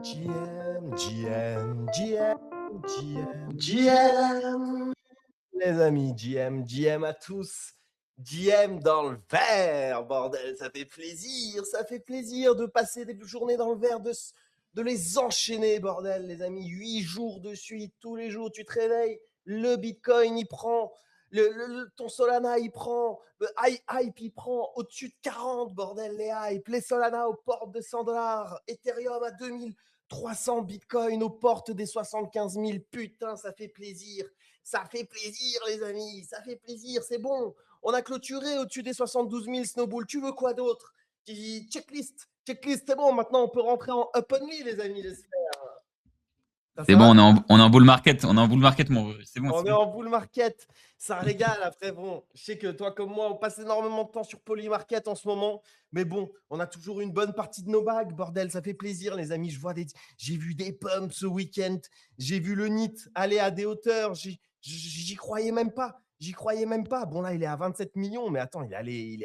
GM, GM, GM, GM, GM. Les amis, GM à tous. GM dans le vert, bordel, ça fait plaisir de passer des journées dans le vert, de les enchaîner, bordel, les amis. 8 jours de suite, tous les jours, tu te réveilles, le Bitcoin, il prend, ton Solana, il prend, le hype, il prend au-dessus de 40, bordel, les hype, les Solana aux portes de $100, Ethereum à 2300, Bitcoin aux portes des 75 000, putain, ça fait plaisir. Ça fait plaisir, les amis. Ça fait plaisir. C'est bon. On a clôturé au-dessus des 72 000 Snowball. Tu veux quoi d'autre? Checklist. Checklist, c'est bon. Maintenant, on peut rentrer en up only, les amis, j'espère. C'est Ça bon, va? on est en bull market. On est en bull market, mon. C'est bon, On c'est est bon. en bull market. Ça régale. Après, bon, je sais que toi comme moi, on passe énormément de temps sur Polymarket en ce moment. Mais bon, on a toujours une bonne partie de nos bagues. Bordel, ça fait plaisir, les amis. J'ai vu des pumps ce week-end. J'ai vu le NIT aller à des hauteurs. J'y croyais même pas. J'y croyais même pas. Bon, là, il est à 27 millions. Mais attends, il est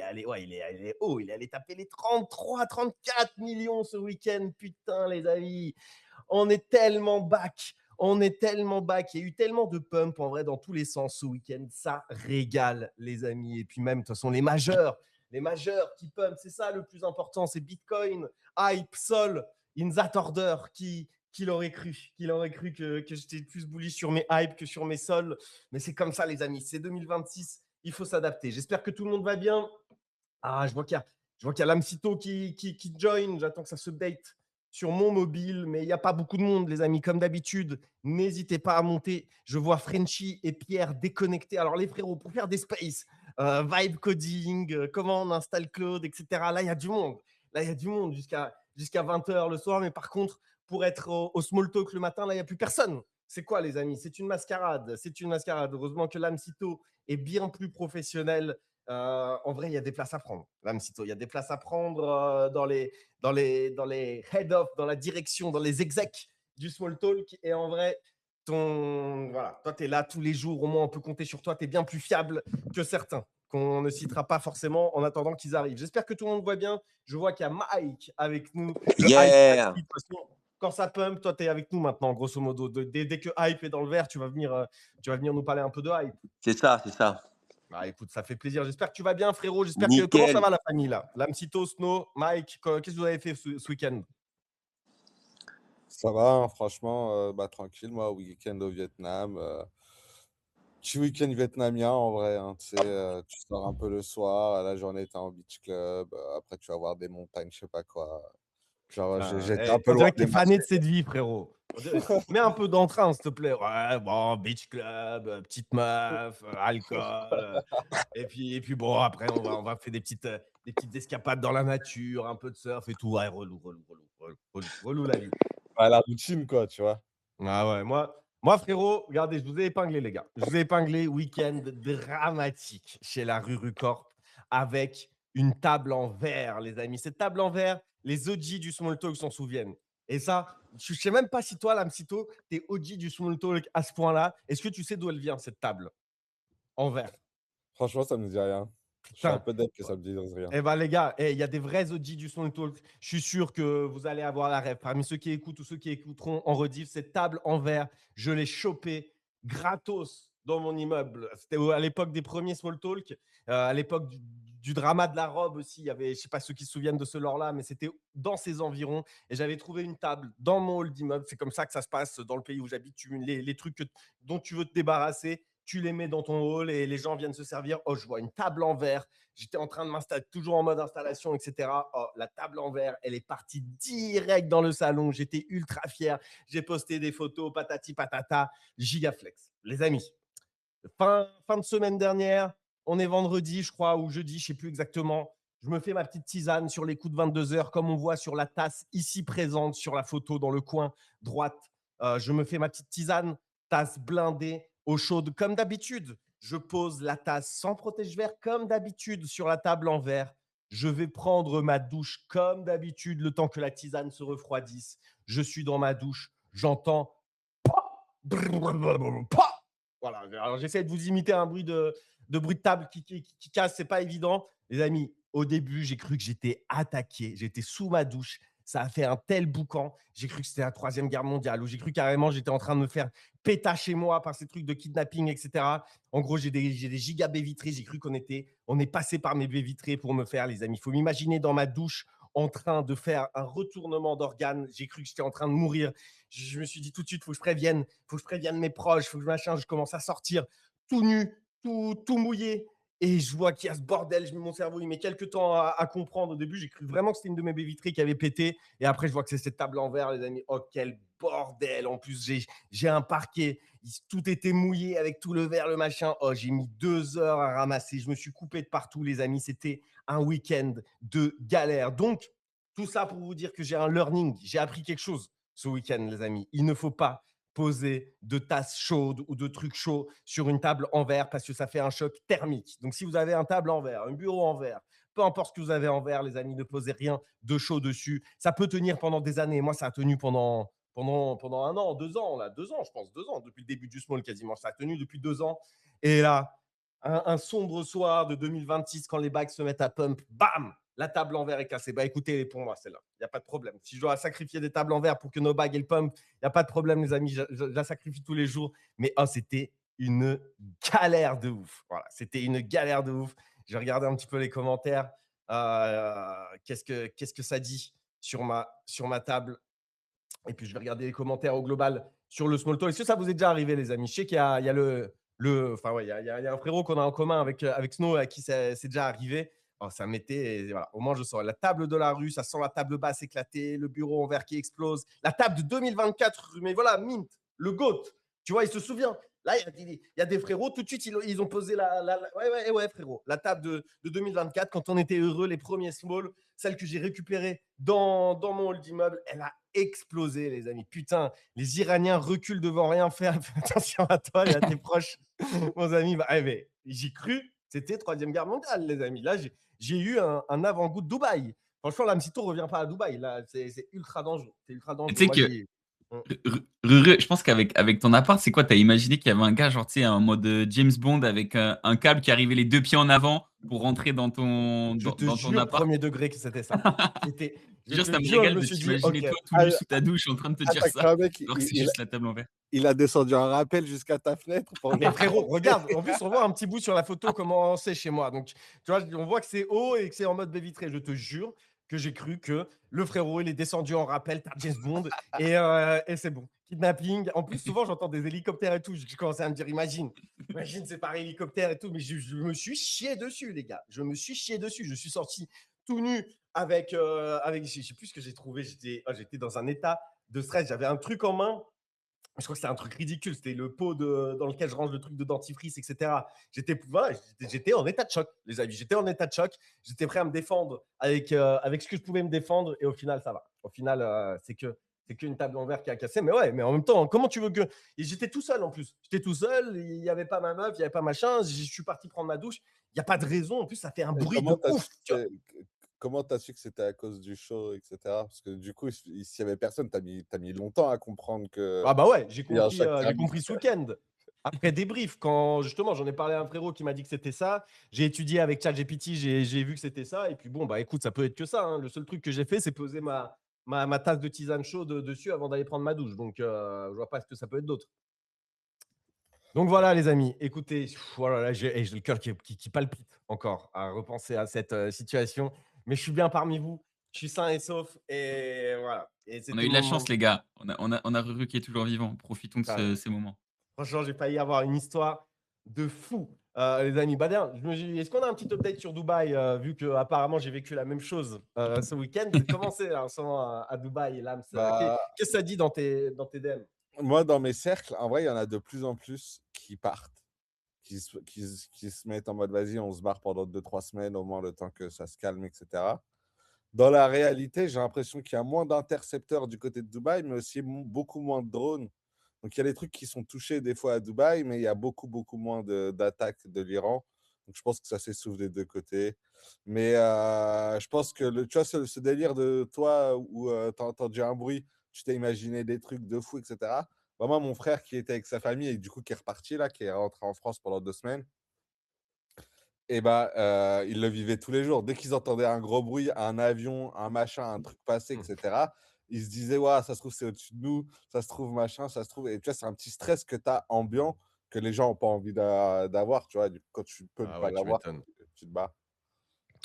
allé haut. Il est allé taper les 33, 34 millions ce week-end. Putain, les amis. On est tellement back. On est tellement back. Il y a eu tellement de pump en vrai dans tous les sens ce week-end. Ça régale, les amis. Et puis même, de toute façon, les majeurs qui pump, c'est ça le plus important. C'est Bitcoin, Hype, Sol, in that order. Qui l'aurait cru? Qui l'aurait cru que j'étais plus bullish sur mes Hype que sur mes Sol? Mais c'est comme ça, les amis. C'est 2026. Il faut s'adapter. J'espère que tout le monde va bien. Ah, je vois qu'il y a l'Amcito qui join. J'attends que ça se date sur mon mobile, mais il n'y a pas beaucoup de monde, les amis. Comme d'habitude, n'hésitez pas à monter. Je vois Frenchy et Pierre déconnectés. Alors, les frérots, pour faire des spaces, vibe coding, comment on installe Claude, etc. Là, il y a du monde. Là, il y a du monde jusqu'à 20h le soir. Mais par contre, pour être au small talk le matin, là, il n'y a plus personne. C'est quoi, les amis? C'est une mascarade. C'est une mascarade. Heureusement que l'Amcito est bien plus professionnel. En vrai, il y a des places à prendre. L'Amcito, il y a des places à prendre dans les head-off, dans la direction, dans les execs du small talk. Et en vrai, voilà, toi, tu es là tous les jours. Au moins, on peut compter sur toi. Tu es bien plus fiable que certains qu'on ne citera pas forcément en attendant qu'ils arrivent. J'espère que tout le monde voit bien. Je vois qu'il y a Mike avec nous. Le Yeah. Hype, de toute façon, quand ça pump, toi, tu es avec nous maintenant, grosso modo. Dès que Hype est dans le vert, tu vas venir nous parler un peu de Hype. C'est ça, c'est ça. Ah, écoute, ça fait plaisir. J'espère que tu vas bien, frérot. Comment ça Nickel. va, la famille, là? L'Amcito, Snow, Mike, qu'est-ce que vous avez fait ce week-end? Ça va, hein, franchement, tranquille, moi, week-end au Vietnam. Petit week-end vietnamien, en vrai, hein, tu sais, tu sors un peu le soir, la journée, t'es en beach club, après tu vas voir des montagnes, je sais pas quoi. Genre, j'étais un peu On loin dirait que des t'es fané de marchés. cette vie, frérot. Mets un peu d'entrain, s'il te plaît. Ouais, bon, beach club, petite meuf, alcool. Et puis, bon, après, on va faire des petites escapades dans la nature, un peu de surf et tout. Ouais, relou, la vie. À la routine, quoi, tu vois. Ah ouais, moi, frérot, regardez, je vous ai épinglé, les gars. Je vous ai épinglé week-end dramatique chez la Ruru Corp avec une table en verre, les amis. Cette table en verre, les OG du Small Talk s'en souviennent. Et ça, je ne sais même pas si toi, Lamsito, tu es OG du Small Talk à ce point-là. Est-ce que tu sais d'où elle vient, cette table en verre? Franchement, ça me dit rien. Je suis un Putain. peu dead que ça me dise rien. Eh ben les gars, il y a des vrais OG du Small Talk. Je suis sûr que vous allez avoir la rêve. Parmi ceux qui écoutent ou ceux qui écouteront en rediff, cette table en verre, je l'ai chopée gratos dans mon immeuble. C'était à l'époque des premiers Small Talk, à l'époque du drama de la robe aussi. Il y avait, je ne sais pas ceux qui se souviennent de ce lore-là, mais c'était dans ces environs. Et j'avais trouvé une table dans mon hall d'immeuble. C'est comme ça que ça se passe dans le pays où j'habite. Les trucs dont tu veux te débarrasser, tu les mets dans ton hall et les gens viennent se servir. Oh, je vois une table en verre. J'étais en train de m'installer, toujours en mode installation, etc. Oh, la table en verre, elle est partie direct dans le salon. J'étais ultra fier. J'ai posté des photos, patati patata, gigaflex. Les amis, fin de semaine dernière, on est vendredi, je crois, ou jeudi, je ne sais plus exactement. Je me fais ma petite tisane sur les coups de 22 heures, comme on voit sur la tasse ici présente sur la photo dans le coin droite. Je me fais ma petite tisane, tasse blindée, eau chaude, comme d'habitude. Je pose la tasse sans protège-verre, comme d'habitude, sur la table en verre. Je vais prendre ma douche, comme d'habitude, le temps que la tisane se refroidisse. Je suis dans ma douche, j'entends voilà. Alors, j'essaie de vous imiter un bruit de table qui casse, c'est pas évident. Les amis, au début, j'ai cru que j'étais attaqué. J'étais sous ma douche. Ça a fait un tel boucan. J'ai cru que c'était la Troisième Guerre mondiale, où j'ai cru carrément j'étais en train de me faire péta chez moi par ces trucs de kidnapping, etc. En gros, j'ai des giga baies vitrées. J'ai cru on est passé par mes baies vitrées pour me faire, les amis. Il faut m'imaginer dans ma douche en train de faire un retournement d'organes. J'ai cru que j'étais en train de mourir. Je me suis dit tout de suite, faut que je prévienne mes proches, faut que machin. Je commence à sortir tout nu, tout mouillé. Et je vois qu'il y a ce bordel. Mon cerveau, il met quelques temps à comprendre. Au début, j'ai cru vraiment que c'était une de mes baies vitrées qui avait pété. Et après, je vois que c'est cette table en verre, les amis. Oh, quel bordel. En plus, j'ai un parquet. Tout était mouillé avec tout le verre, le machin. Oh, j'ai mis 2 heures à ramasser. Je me suis coupé de partout, les amis. C'était un week-end de galère. Donc, tout ça pour vous dire que j'ai un learning. J'ai appris quelque chose ce week-end, les amis. Il ne faut pas poser de tasses chaudes ou de trucs chauds sur une table en verre parce que ça fait un choc thermique. Donc, si vous avez un table en verre, un bureau en verre, peu importe ce que vous avez en verre, les amis, ne posez rien de chaud dessus. Ça peut tenir pendant des années. Moi, ça a tenu pendant 1 an, 2 ans, là, 2 ans, je pense, 2 ans, depuis le début du small quasiment. Ça a tenu depuis 2 ans. Et là, un sombre soir de 2026, quand les bagues se mettent à pump, bam, la table en verre est cassée. Bah écoutez, pour moi, celle-là, il n'y a pas de problème. Si je dois sacrifier des tables en verre pour que nos bagues elles pump, il n'y a pas de problème, les amis. Je la sacrifie tous les jours. Mais oh, c'était une galère de ouf. Voilà, c'était une galère de ouf. J'ai regardé un petit peu les commentaires. Qu'est-ce que ça dit sur ma table? Et puis, je vais regarder les commentaires au global sur le small talk. Est-ce que ça vous est déjà arrivé, les amis? Je sais qu'il y a enfin, ouais, il y a un frérot qu'on a en commun avec Snow à qui c'est déjà arrivé. Oh, ça m'était, voilà, au moins je sens la table de la rue, ça sent la table basse éclatée, le bureau en verre qui explose, la table de 2024, mais voilà, Mint, le GOAT, tu vois, il se souvient. Là, il y a des frérots, tout de suite, ils ont posé ouais, ouais, ouais, frérot, la table de 2024, quand on était heureux, les premiers small, celle que j'ai récupérée dans mon hall d'immeuble, elle a explosé, les amis. Putain, les Iraniens reculent devant rien faire. Fais attention à toi et à tes proches, mon ami. Bah, mais j'y cru, c'était Troisième Guerre mondiale, les amis. Là, j'ai eu un avant-goût de Dubaï. Franchement, là, Msito ne revient pas à Dubaï. Là, c'est ultra dangereux. C'est ultra Tu dangereux. sais Moi, que j'ai. Je pense qu'avec ton appart, c'est quoi? T'as imaginé qu'il y avait un gars, genre, tu sais, en mode James Bond avec un câble qui arrivait les 2 pieds en avant pour rentrer dans ton, Je dans, te dans ton jure, appart. premier degré, que c'était ça. C'était, je Genre, te ça me jure, je régale me de suis dit, t'imaginer OK. toi tout Ah, nu sous ta douche en train de te dire t'as cru ça, un mec, alors que c'est juste la table en verre. il a descendu un rappel jusqu'à ta fenêtre pour Mais venir frérot, t'appeler. regarde, en plus, on voit un petit bout sur la photo comment c'est chez moi. Donc, tu vois, on voit que c'est haut et que c'est en mode baie vitrée. Je te jure que j'ai cru que le frérot, il est descendu en rappel, t'as James Bond, et c'est bon. Kidnapping. En plus, souvent, j'entends des hélicoptères et tout. J'ai commencé à me dire, imagine, c'est par hélicoptère et tout. Mais je me suis chié dessus, les gars. Je me suis chié dessus. Je suis sorti tout nu avec je sais plus ce que j'ai trouvé. J'étais dans un état de stress. J'avais un truc en main. Je crois que c'était un truc ridicule. C'était le pot dans lequel je range le truc de dentifrice, etc. Voilà, j'étais en état de choc, les amis. J'étais en état de choc. J'étais prêt à me défendre avec ce que je pouvais me défendre. Et au final, ça va. Au final, c'est qu'une table en verre qui a cassé. Mais ouais, mais en même temps, comment tu veux que. Et j'étais tout seul en plus. J'étais tout seul. Il n'y avait pas ma meuf, il n'y avait pas machin. Je suis parti prendre ma douche. Il n'y a pas de raison. En plus, ça fait un Et bruit de ouf. Tu vois. comment t'as su que c'était à cause du show, etc. Parce que du coup, s'il y avait personne, t'as mis longtemps à comprendre que Ah bah ouais, il y a un choc j'ai thermique. compris ce week-end. Après débrief, quand justement j'en ai parlé à un frérot qui m'a dit que c'était ça, j'ai étudié avec ChatGPT, j'ai vu que c'était ça, et puis bon, bah écoute, ça peut être que ça, hein. Le seul truc que j'ai fait, c'est poser ma tasse de tisane chaude dessus avant d'aller prendre ma douche. Donc, je vois pas ce que ça peut être d'autre. Donc voilà, les amis, écoutez, voilà, là, j'ai le cœur qui palpite encore à repenser à cette situation, mais je suis bien parmi vous, je suis sain et sauf, et voilà. Et On a c'était eu de la mon. chance, les gars. On a Ruru qui est toujours vivant. Profitons de ces moments. Franchement, j'ai failli avoir une histoire de fou, les amis. Bah, d'ailleurs, est-ce qu'on a un petit update sur Dubaï, vu que apparemment j'ai vécu la même chose ce week-end? Comment c'est là, en ce moment à Dubaï, Lams? Qu'est- Bah, ce que ça dit dans tes DM? moi, dans mes cercles, en vrai, il y en a de plus en plus qui partent, qui se mettent en mode vas-y, on se barre pendant 2, 3 semaines, au moins le temps que ça se calme, etc. Dans la réalité, j'ai l'impression qu'il y a moins d'intercepteurs du côté de Dubaï, mais aussi beaucoup moins de drones. Donc, il y a des trucs qui sont touchés des fois à Dubaï, mais il y a beaucoup, beaucoup moins d'attaques de l'Iran. Donc, je pense que ça s'essouffle des deux côtés. Mais je pense que, tu vois, ce délire de toi où tu as entendu un bruit, tu t'es imaginé des trucs de fou, etc. Bah, moi, mon frère qui était avec sa famille et du coup qui est reparti, là, qui est rentré en France pendant 2 semaines, et bah, ils le vivaient tous les jours. Dès qu'ils entendaient un gros bruit, un avion, un machin, un truc passer, et Mmh. cetera, ils se disaient: «Waouh, ça se trouve, c'est au-dessus de nous, ça se trouve machin, ça se trouve» et tu vois, c'est un petit stress que tu as ambiant, que les gens ont pas envie d'avoir, tu vois? Du coup, quand tu peux ne Ah pas ouais, tu l'avoir, m'étonnes. tu te bats.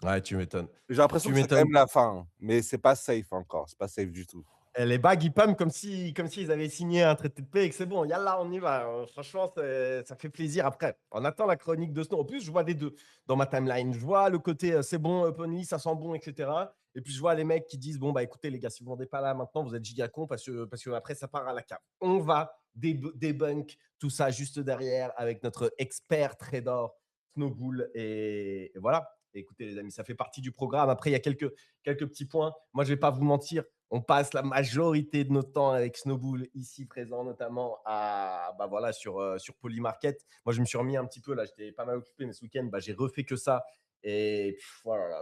Ouais, tu m'étonnes. J'ai l'impression Tu que c'est quand m'étonnes. même la fin, hein, mais c'est pas safe encore, c'est pas safe du tout. Et les bagues, ils pâment comme s'ils avaient signé un traité de paix et que c'est bon, yallah, on y va. Franchement, ça fait plaisir. Après, on attend la chronique de Snow. En plus, je vois des deux dans ma timeline. Je vois le côté c'est bon, Openly, ça sent bon, etc. Et puis, je vois les mecs qui disent bon, bah écoutez, les gars, si vous ne vendez pas là maintenant, vous êtes giga con parce que après, ça part à la cave. On va débunk tout ça juste derrière avec notre expert trader Snowbull. Et voilà. Écoutez, les amis, ça fait partie du programme. Après, il y a quelques petits points. Moi, je ne vais pas vous mentir. On passe la majorité de notre temps avec Snowbull ici présent, notamment bah voilà, sur Polymarket. Moi, je me suis remis un petit peu là, j'étais pas mal occupé, mais ce week-end, bah, j'ai refait que ça. Et voilà,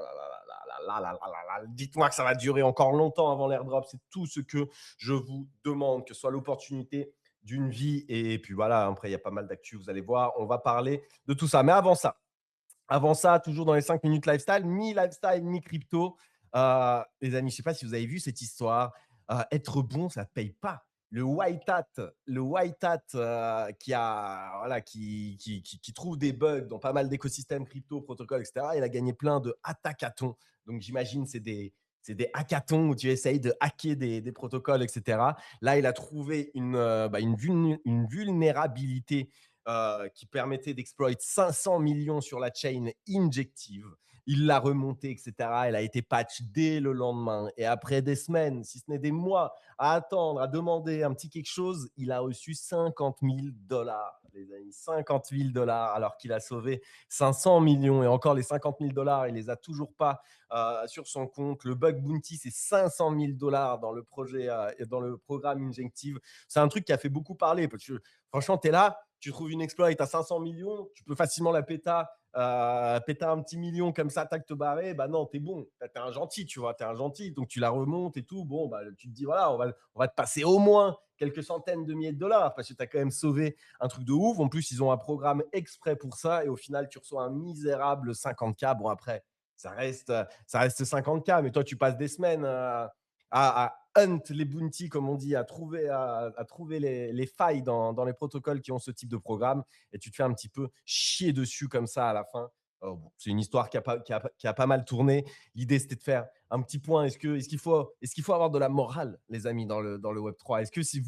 dites-moi que ça va durer encore longtemps avant l'airdrop. C'est tout ce que je vous demande, que ce soit l'opportunité d'une vie. Et puis voilà, après, il y a pas mal d'actu, vous allez voir. On va parler de tout ça. Mais avant ça, toujours dans les 5 minutes lifestyle, mi-lifestyle, mi-crypto. Les amis, je ne sais pas si vous avez vu cette histoire. Être bon, ça ne paye pas. Le white hat voilà, qui trouve des bugs dans pas mal d'écosystèmes crypto, protocoles, etc. Il a gagné plein de hackathons. Donc, j'imagine c'est des hackathons où tu essayes de hacker des protocoles, etc. Là, il a trouvé une vulnérabilité qui permettait d'exploiter 500 millions sur la chain injective. Il l'a remonté, etc. Elle a été patch dès le lendemain. Et après des semaines, si ce n'est des mois, à attendre, à demander un petit quelque chose, il a reçu 50 000 dollars, les amis. 50 000 dollars, alors qu'il a sauvé 500 millions. Et encore, les 50 000 dollars, il les a toujours pas sur son compte. Le bug bounty, c'est 500 000 dollars dans le projet, dans le programme injective. C'est un truc qui a fait beaucoup parler. Parce que franchement, tu es là, tu trouves une exploit et tu as 500 millions, tu peux facilement la péter un petit million comme ça, tac, te barrer. Bah non, t'es bon. T'es un gentil, tu vois, t'es un gentil. Donc tu la remontes et tout. Bon, bah tu te dis, voilà, on va te passer au moins quelques centaines de milliers de dollars parce que tu as quand même sauvé un truc de ouf. En plus, ils ont un programme exprès pour ça et au final, tu reçois un misérable 50K. Bon, après, ça reste 50K, mais toi, tu passes des semaines à hunt les bounties, comme on dit, à trouver les failles dans les protocoles qui ont ce type de programme, et tu te fais un petit peu chier dessus comme ça à la fin. Bon, c'est une histoire qui a pas mal tourné. L'idée, c'était de faire un petit point. Est-ce qu'il faut avoir de la morale, les amis, dans le Web3? Est-ce que si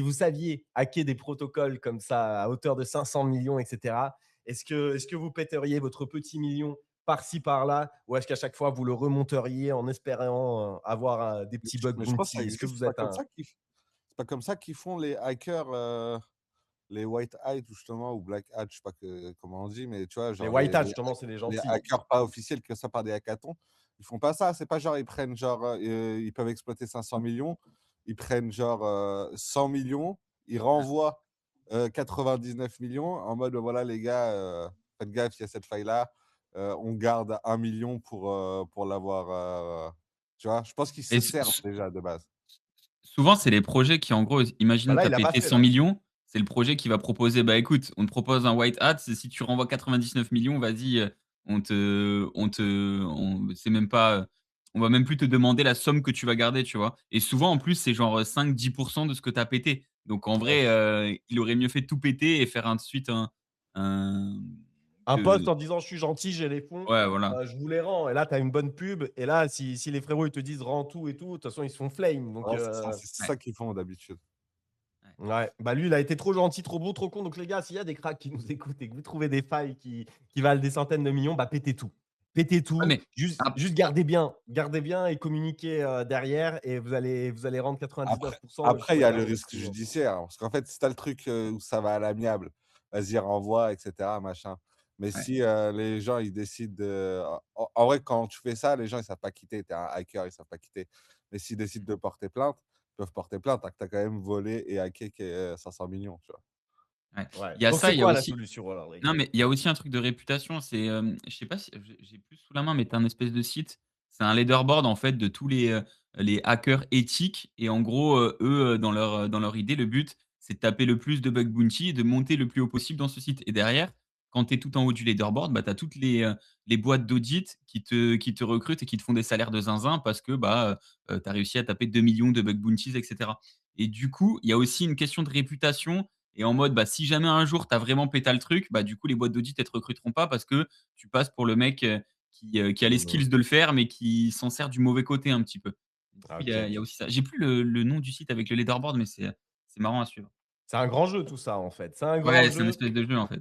vous saviez hacker des protocoles comme ça à hauteur de 500 millions, etc., est-ce que vous pèteriez votre petit million par-ci, par-là, ou est-ce qu'à chaque fois, vous le remonteriez en espérant avoir des petits bugs Mais je pense que ça bounty? Est-ce que existe, vous êtes un… c'est pas comme ça qu'ils font les hackers, les white hat ou justement ou black hat, je sais pas comment on dit, mais tu vois, Les genre white hats, justement, c'est les les gentils. hackers pas officiels que ça par des hackathons, ils font pas ça. C'est pas genre ils prennent genre, ils peuvent exploiter 500 millions, ils prennent genre, 100 millions, ils renvoient, 99 millions en mode: «Voilà les gars, faites gaffe, il y a cette faille-là, on garde 1 million pour l'avoir», tu vois? Je pense qu'ils Et se servent déjà de base. souvent, c'est les projets qui, en gros, Bah imaginons là, tu il as l'a pas pété fait, 100 là. millions, c'est le projet qui va proposer: «Bah, écoute, on te propose un white hat, si tu renvoies 99 millions, vas-y, c'est même pas, on va même plus te demander la somme que tu vas garder», tu vois? Et souvent, en plus, c'est genre, 5-10 de ce que tu as pété. Donc en Ouais. vrai, il aurait mieux fait de tout péter et faire ensuite un Un post que en disant: «Je suis gentil, j'ai les fonds, ouais, voilà. je vous les rends», et là, tu as une bonne pub, et là, si les frérots, ils te disent: «Rends tout et tout», de toute façon, ils se font flame. Donc Ouais, c'est Ouais, ça qu'ils font d'habitude. ouais. ouais, bah lui, il a été trop gentil, trop beau, trop con. Donc les gars, s'il y a des cracks qui nous écoutent et que vous trouvez des failles qui valent des centaines de millions, bah pétez tout. Pétez Ouais, tout, mais ap juste gardez bien et communiquez derrière, et vous allez rendre 99 Après et vous après, il y pourrez a le garder votre risque million. judiciaire, hein, parce qu'en fait, si tu as le truc, où ça va à l'amiable, vas-y renvoie et cetera machin. Mais ouais. si, les gens ils décident de en vrai, quand tu fais ça, les gens ils savent pas quitter. Tu es un hacker, ils savent pas quitter. Mais s'ils décident de porter plainte, ils peuvent porter plainte, tu as quand même volé et hacké 500 millions, tu vois? Ouais. Ouais. Il y a Donc ça, c'est il y a quoi la aussi solution alors, les non, gars? mais il y a aussi un truc de réputation, c'est, je sais pas si j'ai plus sous la main, mais tu as un espèce de site, c'est un leaderboard en fait de tous les hackers éthiques et en gros, eux, dans leur idée, le but, c'est de taper le plus de bug bounty et de monter le plus haut possible dans ce site et derrière, quand tu es tout en haut du leaderboard, bah, tu as toutes les boîtes d'audit qui te recrutent et qui te font des salaires de zinzin parce que, bah, tu as réussi à taper 2 millions de bug bounties et cetera. Et du coup, il y a aussi une question de réputation et en mode, bah, si jamais un jour tu as vraiment péta le truc, bah, du coup, les boîtes d'audit, elles te recruteront pas parce que tu passes pour le mec, qui a les Mmh. skills de le faire, mais qui s'en sert du mauvais côté un petit peu. Du coup, Ah, il y OK, a il y a OK. aussi ça. J'ai plus le nom du site avec le leaderboard, mais c'est marrant à suivre. C'est un grand jeu tout ça, en fait. C'est un grand Ouais, c'est une jeu. espèce de jeu, en fait.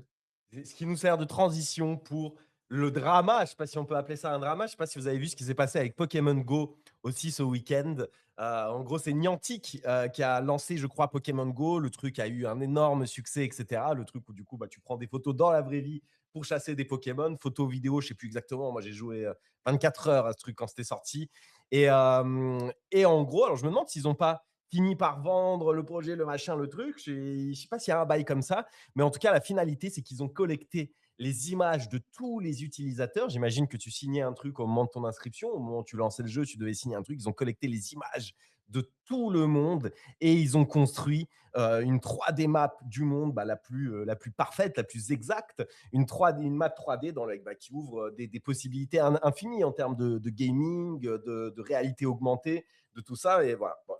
Ce qui nous sert de transition pour le drama. Je ne sais pas si on peut appeler ça un drama. Je ne sais pas si vous avez vu ce qui s'est passé avec Pokémon Go aussi ce week-end. En gros, c'est Niantic qui a lancé, je crois, Pokémon Go. Le truc a eu un énorme succès, etc. Le truc où, du coup, bah, tu prends des photos dans la vraie vie pour chasser des Pokémon. Photos, vidéos, je ne sais plus exactement. Moi, j'ai joué 24 heures à ce truc quand c'était sorti. Et en gros, alors je me demande s'ils n'ont pas fini par vendre le projet, le machin, le truc. Je ne sais pas s'il y a un bail comme ça. Mais en tout cas, la finalité, c'est qu'ils ont collecté les images de tous les utilisateurs. J'imagine que tu signais un truc au moment de ton inscription, au moment où tu lançais le jeu, tu devais signer un truc. Ils ont collecté les images de tout le monde et ils ont construit une 3D map du monde bah, la plus parfaite, la plus exacte, une map 3D bah, qui ouvre des possibilités infinies en termes de gaming, de réalité augmentée, de tout ça. Et voilà, bon,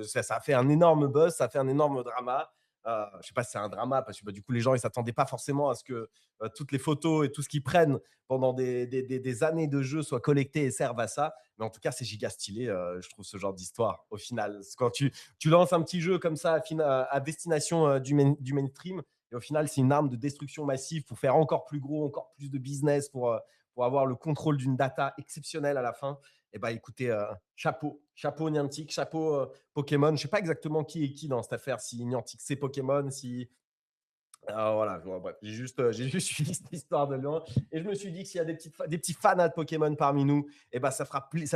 ça a fait un énorme buzz, ça a fait un énorme drama. Je ne sais pas si c'est un drama parce que bah, du coup les gens ils s'attendaient pas forcément à ce que toutes les photos et tout ce qu'ils prennent pendant des années de jeu soient collectées et servent à ça. Mais en tout cas, c'est giga stylé, je trouve, ce genre d'histoire au final. Quand tu lances un petit jeu comme ça à destination du mainstream, et au final, c'est une arme de destruction massive pour faire encore plus gros, encore plus de business, pour avoir le contrôle d'une data exceptionnelle à la fin. Et bah écoutez, chapeau Niantic, chapeau Pokémon. Je ne sais pas exactement qui est qui dans cette affaire, si Niantic c'est Pokémon, si voilà, bref, j'ai juste suivi cette histoire de loin et je me suis dit que s'il y a des petits fans de Pokémon parmi nous, et ben ça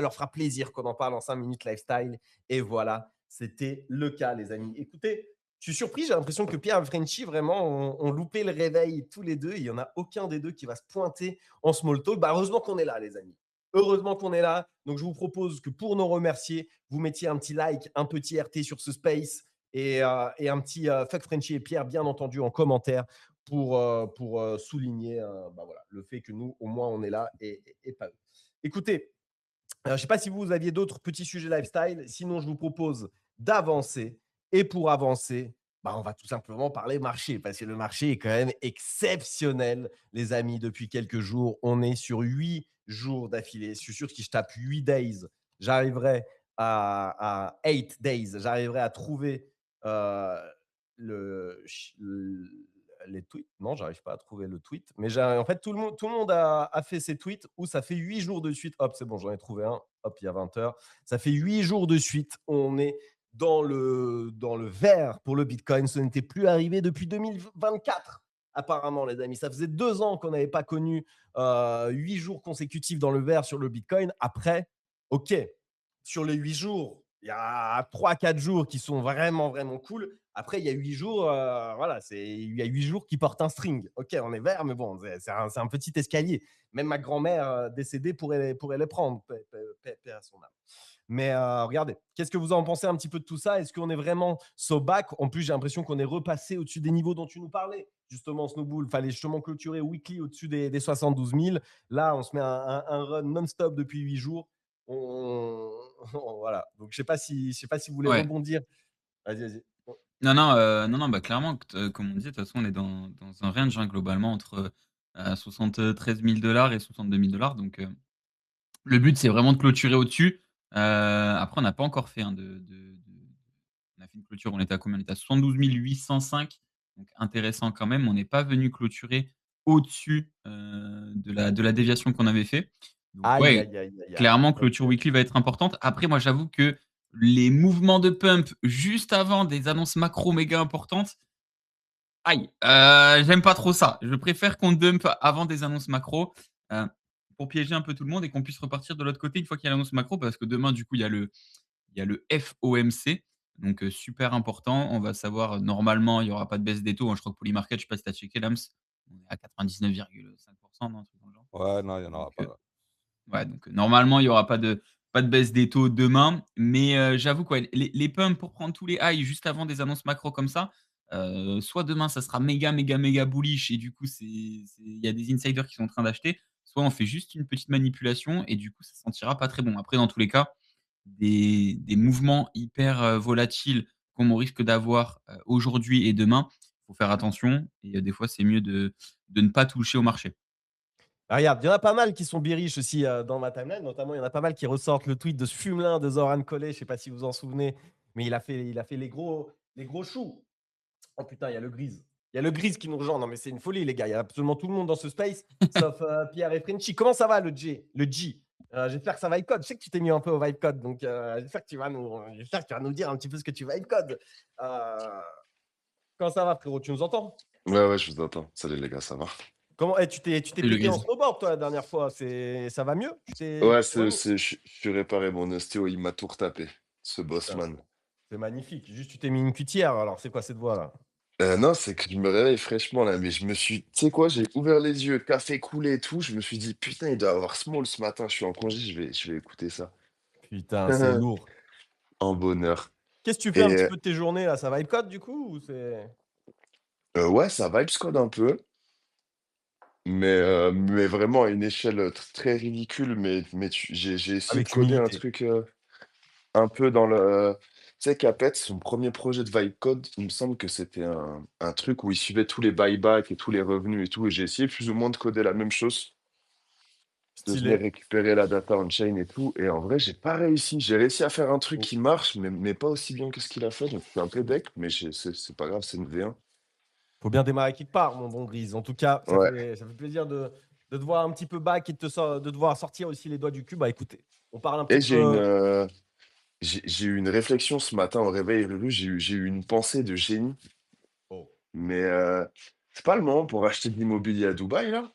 leur fera plaisir qu'on en parle en 5 minutes lifestyle. Et voilà, c'était le cas, les amis. Écoutez, je suis surpris, j'ai l'impression que Pierre et Frenchy vraiment ont loupé le réveil tous les deux. Il n'y en a aucun des deux qui va se pointer en small talk. Bah, heureusement qu'on est là, les amis. Heureusement qu'on est là. Donc, je vous propose que pour nous remercier, vous mettiez un petit like, un petit RT sur ce space et un petit fuck Frenchy et Pierre, bien entendu, en commentaire pour souligner bah voilà, le fait que nous, au moins, on est là et pas eux. Écoutez, je ne sais pas si vous aviez d'autres petits sujets lifestyle. Sinon, je vous propose d'avancer. Et pour avancer, bah, on va tout simplement parler marché parce que le marché est quand même exceptionnel, les amis. Depuis quelques jours, on est sur 8 jours d'affilée. Je suis sûr que si je tape 8 days, j'arriverai à 8 days. J'arriverai à trouver euh, le, les tweets. Non, j'arrive pas à trouver le tweet. Mais en fait, tout le monde a fait ses tweets où ça fait 8 jours de suite. Hop, c'est bon, j'en ai trouvé un. Hop, il y a 20 heures. Ça fait 8 jours de suite. On est dans le vert pour le Bitcoin. Ce n'était plus arrivé depuis 2024. Apparemment, les amis, ça faisait 2 ans qu'on n'avait pas connu 8 jours consécutifs dans le vert sur le Bitcoin. Après, OK, sur les 8 jours, il y a 3-4 jours qui sont vraiment, vraiment cool. Après, il y a 8 jours, voilà, il y a 8 jours qui portent un string. OK, on est vert, mais bon, c'est un petit escalier. Même ma grand-mère décédée pourrait les prendre, paix à son âme. Mais regardez, qu'est-ce que vous en pensez un petit peu de tout ça? Est-ce qu'on est vraiment so back? En plus, j'ai l'impression qu'on est repassé au-dessus des niveaux dont tu nous parlais. Justement, Snowball, il fallait justement clôturer weekly au-dessus des 72 000. Là, on se met un run non-stop depuis 8 jours. Voilà. Donc, je sais pas si vous voulez Ouais. rebondir. Vas-y, vas-y. Non, non, non, non, bah, clairement, comme on disait, de toute façon, on est dans un range, hein, globalement entre, 73 000 et 62 000 donc le but, c'est vraiment de clôturer au-dessus. Après, on n'a pas encore fait, hein, on a fait une clôture, on était à combien? On était à 72 805, donc intéressant quand même. On n'est pas venu clôturer au-dessus, de la déviation qu'on avait fait. Donc Aïe, ouais, aïe, aïe, aïe, aïe. clairement, Ok. clôture weekly va être importante. Après, moi, j'avoue que les mouvements de pump juste avant des annonces macro méga importantes, aïe, j'aime pas trop ça. Je préfère qu'on dump avant des annonces macro, heu, pour piéger un peu tout le monde et qu'on puisse repartir de l'autre côté une fois qu'il y a l'annonce macro parce que demain, du coup, il y a le FOMC, donc super important. On va savoir, normalement, il y aura pas de baisse des taux, hein. Je crois que Polymarket, je sais pas si tu as checké Lams, on est à 99,5 non, un truc dans le genre. Ouais, non, il y en Donc aura pas. ouais, donc normalement, il y aura pas de baisse des taux demain, mais j'avoue quoi, les pumps pour prendre tous les highs juste avant des annonces macro comme ça, soit demain ça sera méga, méga, méga bullish et du coup il y a des insiders qui sont en train d'acheter, soit on fait juste une petite manipulation et du coup ça sentira pas très bon. Après dans tous les cas, des mouvements hyper, volatiles comme on risque d'avoir, aujourd'hui et demain, faut faire attention et des fois c'est mieux de ne pas toucher au marché. Ah, regarde, il y en a pas mal qui sont bearish aussi dans ma timeline, notamment il y en a pas mal qui ressortent le tweet de ce fumelin de Zoran Collet, je sais pas si vous en souvenez, mais il a fait les gros choux. Oh putain, il y a le Grise. Il y a le Grise qui nous rejoint. Non, mais c'est une folie, les gars. Il y a absolument tout le monde dans ce space, sauf Pierre et Frenchy. Comment ça va, le J? Le G? J'espère que ça vibe code. Je sais que tu t'es mis un peu au vibe code, donc j'espère que tu vas nous dire un petit peu ce que tu vibe code. Comment ça va, frérot? Tu nous entends? Ouais, ouais, je vous entends. Salut les gars, ça va? Comment tu t'es Salut le pété en Grise. snowboard, toi, la dernière fois? Ça va mieux? Ouais, Tu t'es remis? je suis réparé, mon ostéo, il m'a tout retapé, ce Putain, bossman. c'est magnifique. Juste, tu t'es mis une cuitière. Alors, c'est quoi cette voix là? Non, c'est que je me réveille fraîchement là, mais tu sais quoi, j'ai ouvert les yeux, café coulé et tout, je me suis dit, putain, il doit avoir Small ce matin, je suis en congé, je vais écouter ça. Putain, c'est lourd. En bonheur. Qu'est-ce que tu fais Et un petit peu de tes journées là? Ça vibe code du coup ou c'est ouais, ça vibe squad un peu, mais vraiment à une échelle très ridicule, j'ai essayé de avec coder un humilité? truc. Un peu dans le tu sais, Capet, son premier projet de vibe code, il me semble que c'était un truc où il suivait tous les buybacks et tous les revenus et tout, et j'ai essayé plus ou moins de coder la même chose, de venir Stylé. récupérer la data on-chain et tout, et en vrai, j'ai pas réussi. J'ai réussi à faire un truc qui marche, mais pas aussi bien que ce qu'il a fait, donc je suis un peu deck, mais c'est pas grave, c'est une V1. Faut bien démarrer quelque part, mon bon Grise. En tout cas, ça Ouais, fait, ça fait plaisir de te voir un petit peu back et de te voir sortir aussi les doigts du cul. Bah écoutez, on parle un petit et peu. j'ai eu une réflexion ce matin au réveil, Ruru, j'ai eu une pensée de génie, Oh, mais c'est pas le moment pour acheter de l'immobilier à Dubaï, là?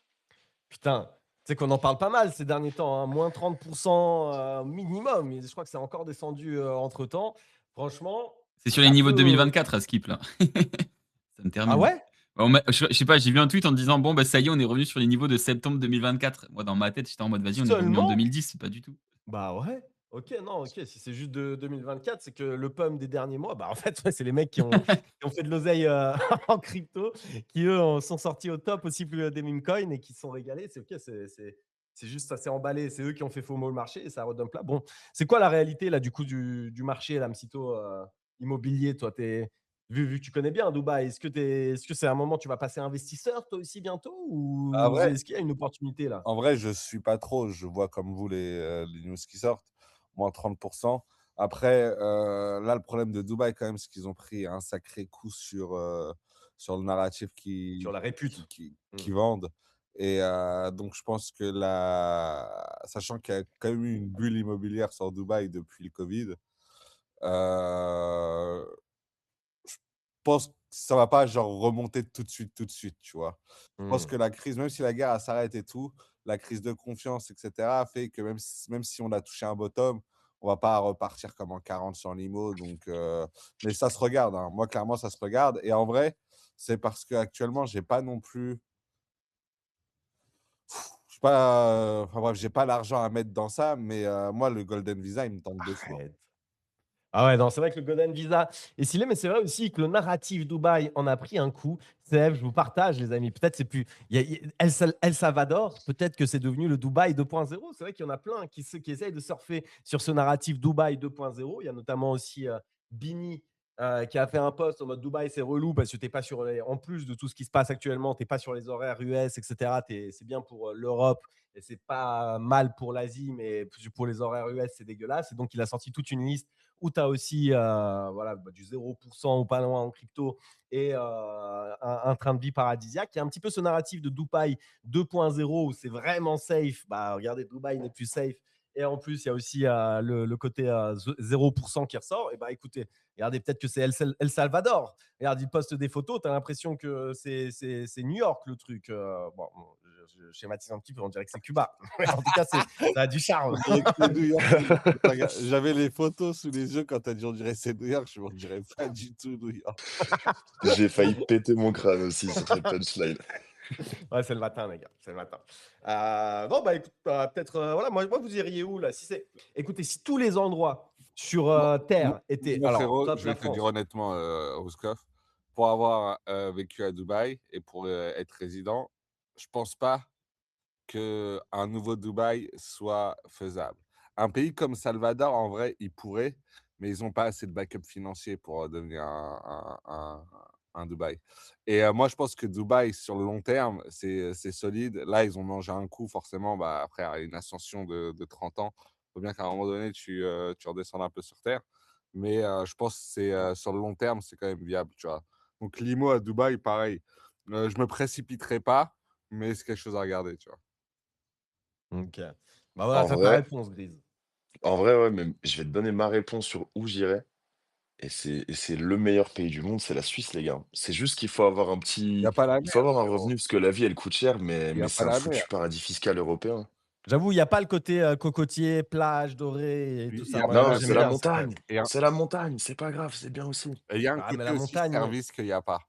putain, tu sais qu'on en parle pas mal ces derniers temps, hein, moins 30% minimum. Et je crois que c'est encore descendu entre temps. Franchement, C'est sur les ça niveaux de peut. 2024 à Skip là. Ça me Ah termine. ouais? Je sais pas, j'ai vu un tweet en disant: «Bon, bah, ça y est, on est revenu sur les niveaux de septembre 2024». Moi, dans ma tête, j'étais en mode: «Vas-y, on est revenu en Seulement? 2010», pas du tout. Bah ouais. Ok, non, ok. Si c'est juste de 2024, c'est que le pump des derniers mois, bah en fait, ouais, c'est les mecs qui ont fait de l'oseille en crypto, qui eux sont sortis au top aussi des meme coins et qui se sont régalés. C'est ok, c'est juste ça s'est emballé. C'est eux qui ont fait FOMO le marché et ça redump là. Bon, c'est quoi la réalité là du coup du marché là, Mcito, immobilier? Toi, vu que tu connais bien Dubaï, est-ce que c'est un moment où tu vas passer investisseur toi aussi bientôt Ah ou vrai? est-ce qu'il y a une opportunité là? En vrai, je suis pas trop. Je vois comme vous les news qui sortent, moins 30. Après, là, le problème de Dubaï, quand même, c'est qu'ils ont pris un sacré coup sur le narratif Sur la qui, répute. qui, Hmm. qui vendent. Et donc, je pense que sachant qu'il y a quand même eu une bulle immobilière sur Dubaï depuis le Covid, euh, je pense que ça va pas genre remonter tout de suite, tu vois. Je pense Hmm. que la crise, même si la guerre elle s'arrête et tout, la crise de confiance, etc., fait que même si on a touché un bottom, on va pas repartir comme en 40 sur l'IMO. Donc, mais ça se regarde, hein. Moi, clairement, ça se regarde. Et en vrai, c'est parce qu'actuellement, j'ai pas non plus. Je sais pas, enfin bref, j'ai pas l'argent à mettre dans ça, mais moi, le Golden Visa, il me tente de fou, hein. Arrête. Ah ouais, non, c'est vrai que le Golden Visa est stylé, mais c'est vrai aussi que le narratif Dubaï en a pris un coup. C'est, je vous partage, les amis. Peut-être c'est plus. El Salvador, peut-être que c'est devenu le Dubaï 2.0. C'est vrai qu'il y en a plein qui essayent de surfer sur ce narratif Dubaï 2.0. Il y a notamment aussi Bini qui a fait un post en mode Dubaï, c'est relou parce que t'es pas sur en plus de tout ce qui se passe actuellement, tu n'es pas sur les horaires US, etc. C'est bien pour l'Europe et c'est pas mal pour l'Asie, mais pour les horaires US, c'est dégueulasse. Et donc, il a sorti toute une liste où tu as aussi voilà, du 0% ou pas loin en crypto et un train de vie paradisiaque. Il y a un petit peu ce narratif de Dubaï 2.0 où c'est vraiment safe. Bah, regardez, Dubaï n'est plus safe. Et en plus, il y a aussi le côté 0% qui ressort. Et bah écoutez, regardez, peut-être que c'est El Salvador. Regarde, il poste des photos, tu as l'impression que c'est New York le truc. Bon, je schématise un petit peu, on dirait que c'est Cuba. En tout cas, ça a du charme. On dirait que c'est New York. J'avais les photos sous les yeux quand tu as dit on dirait c'est New York. Je me dirais pas du tout New York. J'ai failli péter mon crâne aussi sur cette punchline. Ouais, c'est le matin, les gars. C'est le matin. Bon, bah écoute, peut-être, voilà, moi, vous iriez où là? Écoutez, si tous les endroits sur Moi, Terre étaient. moi, Alors, frérot, top, je la vais te dire France. honnêtement, Rouskov, pour avoir vécu à Dubaï et pour être résident, je pense pas qu'un nouveau Dubaï soit faisable. Un pays comme Salvador, en vrai, ils pourraient, mais ils ont pas assez de backup financier pour, devenir un Dubaï et moi, je pense que Dubaï, sur le long terme, c'est solide. Là, ils ont mangé un coup forcément, bah, après une ascension de 30 ans. Il faut bien qu'à un moment donné, tu redescendes un peu sur terre, mais je pense que c'est, sur le long terme, c'est quand même viable, tu vois? Donc l'IMO à Dubaï, pareil, je me précipiterai pas, mais c'est quelque chose à regarder, tu vois? OK. Bah, voilà, En tu ta vrai, réponse, Grise. ouais, mais je vais te donner ma réponse sur où j'irai. Et c'est le meilleur pays du monde, c'est la Suisse, les gars. C'est juste qu'il faut avoir Il y a pas la il faut mer, avoir un frérot, revenu parce que la vie, elle coûte cher, mais, il y mais a c'est pas un la mer. foutu paradis fiscal européen. J'avoue, il y a pas le côté, cocotier, plage dorée et Puis tout il y ça. a pas Moi, Non, la c'est j'aime la bien ça. montagne. et un C'est la montagne, c'est pas grave, c'est bien aussi. et il y a un Ah, mais côté la aussi montagne, service qu'il y a pas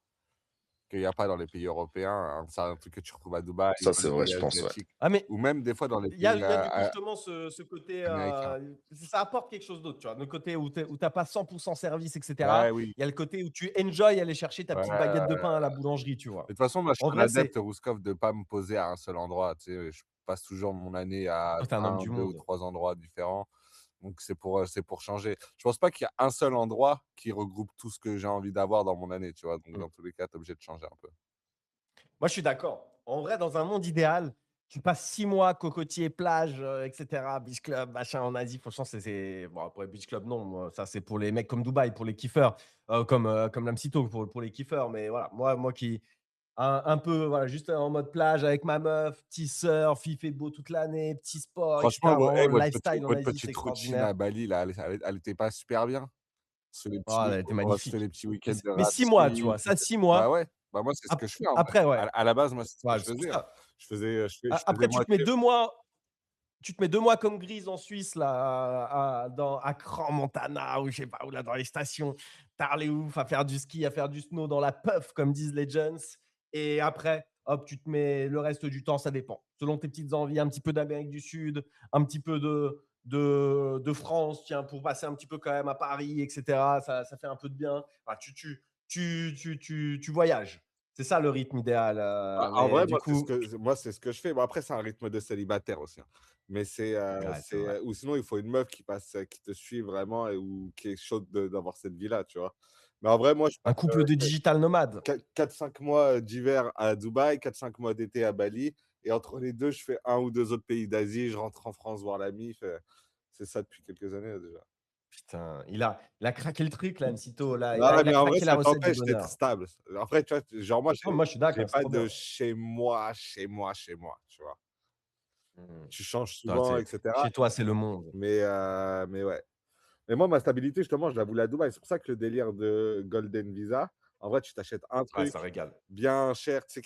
dans les pays européens, hein. C'est un truc que tu retrouves à Dubaï ou Ça, dans c'est les vrai, pays je pense, ouais. asiatiques ah, mais ou même des fois dans les il pays, y a du coup justement ce côté, américains. ça apporte quelque chose d'autre, tu vois? Le côté où tu as pas 100 service et cetera. Ouais, oui, Il y a le côté où tu enjoy aller chercher ta petite baguette de ouais. pain à la boulangerie, tu De vois? toute façon, moi, je En suis un vrai, adepte, c'est Rouskov, de pas me poser à un seul endroit, tu sais? Je passe toujours mon année à toi, tu es un homme un, du 2 ou monde. 3 endroits différents, donc c'est pour changer. Je pense pas qu'il y a un seul endroit qui regroupe tout ce que j'ai envie d'avoir dans mon année, tu vois? Donc Mmh. dans tous les cas, tu es obligé de changer un peu. Moi, je suis d'accord. En vrai, dans un monde idéal, tu passes 6 mois cocotier, plage, et cetera, beach club, machin en Asie. Franchement, c'est bon, après beach club, non, moi, ça, c'est pour les mecs comme Dubaï, pour les kiffeurs, comme Lamsito, pour les kiffeurs. Mais voilà, moi qui un peu, voilà, juste en mode plage avec ma meuf, petit surf, il fait beau toute l'année, petit sport, et Franchement, cetera. Vraiment, le lifestyle en votre Asie, c'est petite routine à extraordinaire. Bali là, elle était pas super bien? Oh, elle était On se fait magnifique. les petits week-ends de Mais 6 mois, tu rafting, vois? tu Ça, sais? 6 Bah, mois. ouais, bah, moi, c'est ce que je fais en vrai. Après, ouais, À la base, moi, c'est ce que ouais, je c'est pour faisais, hein. ça. Je faisais Après, moitié. tu te mets 2 mois comme Grise en Suisse, là, à Cran Montana, ou je sais pas où, là, dans les stations. T'as les ouf à faire du ski, à faire du snow dans la puff, comme disent les Jones. Et après, hop, tu te mets le reste du temps, ça dépend. Selon tes petites envies, un petit peu d'Amérique du Sud, un petit peu de France, tiens, pour passer un petit peu quand même à Paris, etc. Ça fait un peu de bien. Enfin, tu voyages. C'est ça le rythme idéal. Bah, en Mais vrai, du coup, moi, c'est ce que je fais. Bon, après, c'est un rythme de célibataire aussi, hein. Mais ouais, c'est vrai. ou sinon, il faut une meuf qui te suit vraiment et ou qui est chaude d'avoir cette vie-là, tu vois? Mais en vrai, moi, je Un couple de digital nomades. 4-5 mois d'hiver à Dubaï, 4-5 mois d'été à Bali et entre les 2 je fais un ou 2 autres pays d'Asie, je rentre en France voir la mif, c'est ça depuis quelques années, déjà. Putain, il a craqué le truc là, Mcito, là. Non, Il a mais en vrai, craqué la ça recette du t'empêche d'être bonheur. stable. Après, tu vois, genre moi, Non, moi, je suis j'ai d'accord, c'est pas trop de bien. chez moi, tu vois? Mmh. Tu changes Toi, souvent et cetera, chez toi, c'est le monde. mais ouais. Mais moi, ma stabilité, justement, je la voulais à Dubaï. C'est pour ça que le délire de Golden Visa, en vrai, tu t'achètes un Ouais, ça truc régale. bien cher, tu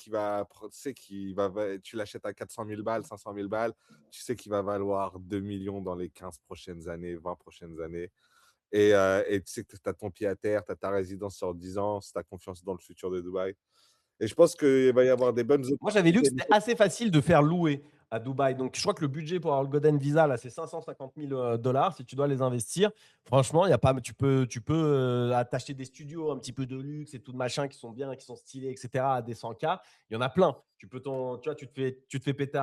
l'achètes à 400 000 balles, 500 000 balles, tu sais qu'il va valoir 2 millions dans les 15 prochaines années, 20 prochaines années. Et tu sais que tu as ton pied à terre, tu as ta résidence sur 10 ans, tu as confiance dans le futur de Dubaï. Et je pense qu'il va y avoir des bonnes Moi, j'avais lu que opportunités. c'était assez facile de faire louer à Dubaï. Donc, je crois que le budget pour avoir le Golden Visa, là, c'est 550 000 $ si tu dois les investir. Franchement, il y a pas, tu peux t'acheter des studios un petit peu de luxe et tout de machin qui sont bien, qui sont stylés, etc. à des 100K. Il y en a plein. Tu vois, tu te fais péter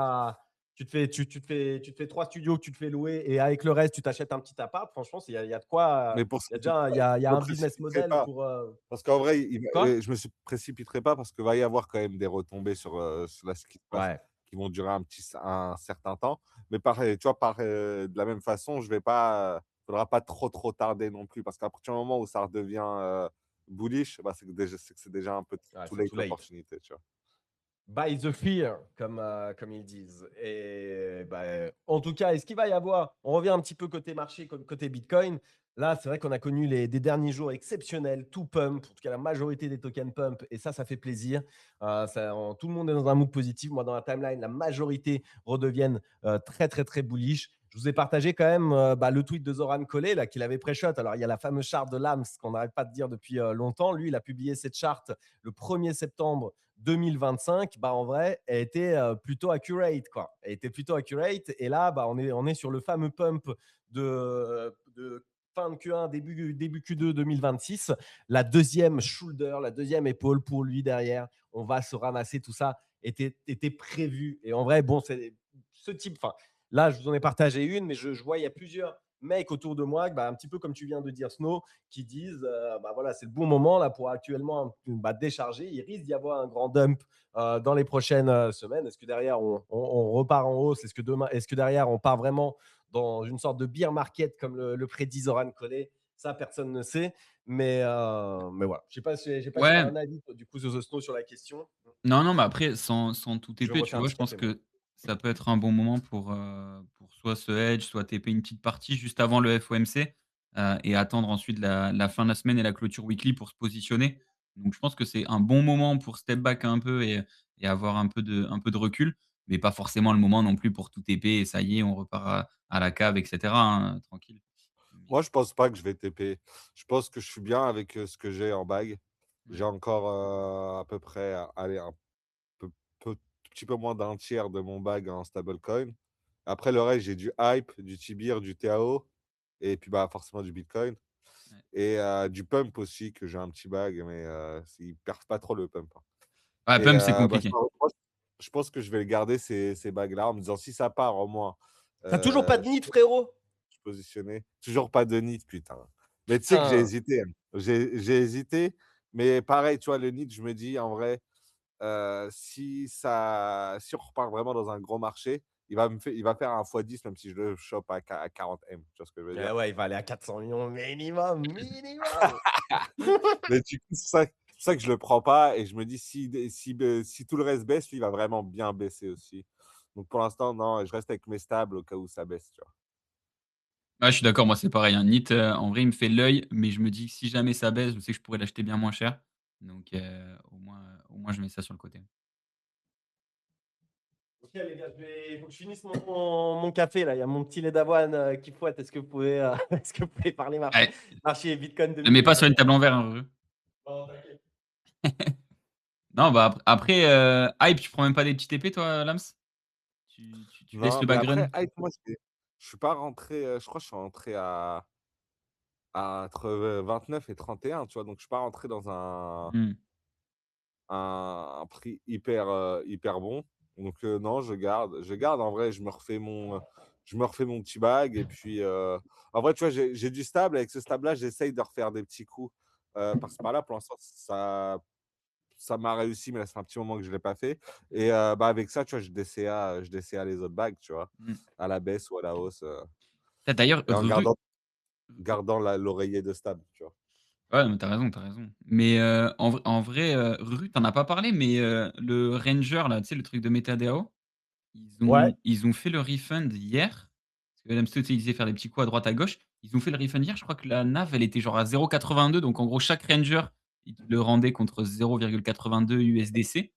tu te fais 3 studios que tu te fais louer et avec le reste, tu t'achètes un petit appart. Franchement, il y a de quoi. Mais pour Il y a ça, déjà il y a je me un business précipiterai model pas. pour. Parce qu'en vrai, Quoi? je me précipiterai pas parce qu'il va y avoir quand même des retombées sur là, ce qui se passe, Ouais. qui vont durer un certain temps. Mais pareil, tu vois, de la même façon, je vais pas, faudra pas trop tarder non plus. Parce qu'à partir du moment où ça redevient bullish, bah, c'est que c'est déjà un peu Ouais, too c'est late too late. l'opportunité, tu vois. By the fear, comme ils disent. Et bah, en tout cas, est-ce qu'il va y avoir, on revient un petit peu côté marché, côté Bitcoin. Là, c'est vrai qu'on a connu des derniers jours exceptionnels, tout pump, en tout cas la majorité des tokens pump, et ça fait plaisir. Tout le monde est dans un mood positif. Moi, dans la timeline, la majorité redeviennent très, très, très bullish. Je vous ai partagé quand même le tweet de Zoran Collet, là, qu'il avait pré-shot. Alors, il y a la fameuse charte de Lams qu'on n'arrête pas de dire depuis longtemps. Lui, il a publié cette charte le 1er septembre 2025, en vrai, elle était plutôt accurate, quoi. Elle était plutôt accurate. Et là, on est sur le fameux pump de fin de Q1, début Q2 2026. La deuxième shoulder, la deuxième épaule pour lui derrière, on va se ramasser. Tout ça était prévu. Et en vrai, bon, c'est ce type. Enfin, là, je vous en ai partagé une, mais je vois, il y a plusieurs mecs autour de moi, un petit peu comme tu viens de dire, Snow, qui disent voilà, c'est le bon moment là pour actuellement décharger. Il risque d'y avoir un grand dump dans les prochaines semaines. Est-ce que derrière on repart en hausse? Est-ce que derrière on part vraiment dans une sorte de bear market comme le prédit Zoran Collet? Ça, personne ne sait. Mais voilà. Je sais pas si tu as Ouais, un avis, du coup, The Snow, sur la question. non, non, mais après, sans tout Je vais TP, tu refaire un vois, je petit pense café, moi. que ça peut être un bon moment pour soit se hedge, soit TP une petite partie juste avant le FOMC, et attendre ensuite la fin de la semaine et la clôture weekly pour se positionner. Donc je pense que c'est un bon moment pour step back un peu et avoir un peu de recul, mais pas forcément le moment non plus pour tout TP et ça y est, on repart à la cave et cetera, hein, tranquille. Mais Moi, je pense pas que je vais TP. Je pense que je suis bien avec, ce que j'ai en bag. ouais. J'ai encore, à peu près, allez, un tout petit peu moins d'un tiers de mon bag en stablecoin. Après le reste, j'ai du Hype, du Tibir, du TAO et puis, bah, forcément du Bitcoin Ouais. et du Pump aussi que j'ai un petit bag mais, il perf pas trop le Pump, hein. Ouais, Et Pump, c'est bah, compliqué. je pense que je vais le garder ces bagues-là en me disant: «Si ça part au moins, T'as toujours pas de je nid, frérot? suis positionné». Toujours pas de nid, putain. Mais tu sais que j'ai Putain. hésité, hein. J'ai hésité, mais pareil, tu vois, le nid, je me dis en vrai, si on repart vraiment dans un gros marché, il va faire un x10 même si je le chope à 40 M, tu vois ce que je veux Eh dire? ouais, il va aller à 400 millions minimum, minimum. Mais du coup, c'est ça que je le prends pas et je me dis si tout le reste baisse, lui, il va vraiment bien baisser aussi. Donc pour l'instant, non, je reste avec mes stables au cas où ça baisse, tu vois? Ouais, je suis d'accord, moi c'est pareil, un NIT, en vrai, il me fait l'œil, mais je me dis que si jamais ça baisse, je sais que je pourrais l'acheter bien moins cher. Donc au moins je mets ça sur le côté. Ok, les gars, faut que je finisse mon café là. Il y a mon petit lait d'avoine qui fouette. Est-ce que vous pouvez, est-ce que vous pouvez parler Ouais, marché Bitcoin ne mets pas sur une 2021? table en verre, hein, Ruru. Non, t'inquiète. Non, bah, après, Hype, tu prends même pas des petits TP toi, Lams? Tu laisses Non, le mais bag après, run? Hype, moi, je suis pas rentré, je crois que je suis rentré à entre, 29 et 31, tu vois? Donc je suis pas rentré dans Mmh. un prix hyper bon. Donc non, je garde. En vrai, je me refais mon petit bag et puis, en vrai, tu vois, j'ai du stable. Avec ce stable-là, j'essaye de refaire des petits coups, par-ci par-là. Pour l'instant, ça m'a réussi, mais là, ça fait un petit moment que je ne l'ai pas fait et bah, avec ça, tu vois, je DCA les autres bagues, tu vois? Mmh. À la baisse ou à la hausse, Tu D'ailleurs, et en Ruru gardant l'oreiller de stable, tu vois? ouais, mais tu raison, tu raison. Mais en vrai, Ruru, tu as pas parlé, mais le Ranger là, tu sais, le truc de MetaDAO, ils Ouais. ont ils ont fait le refund hier. Parce que Lamsto, tu sais, il disait faire des petits coups à droite, à gauche. Ils ont fait le refund hier, je crois que la NAV, elle était genre à 0,82, donc en gros, chaque Ranger, il te le rendait contre 0,82 USDC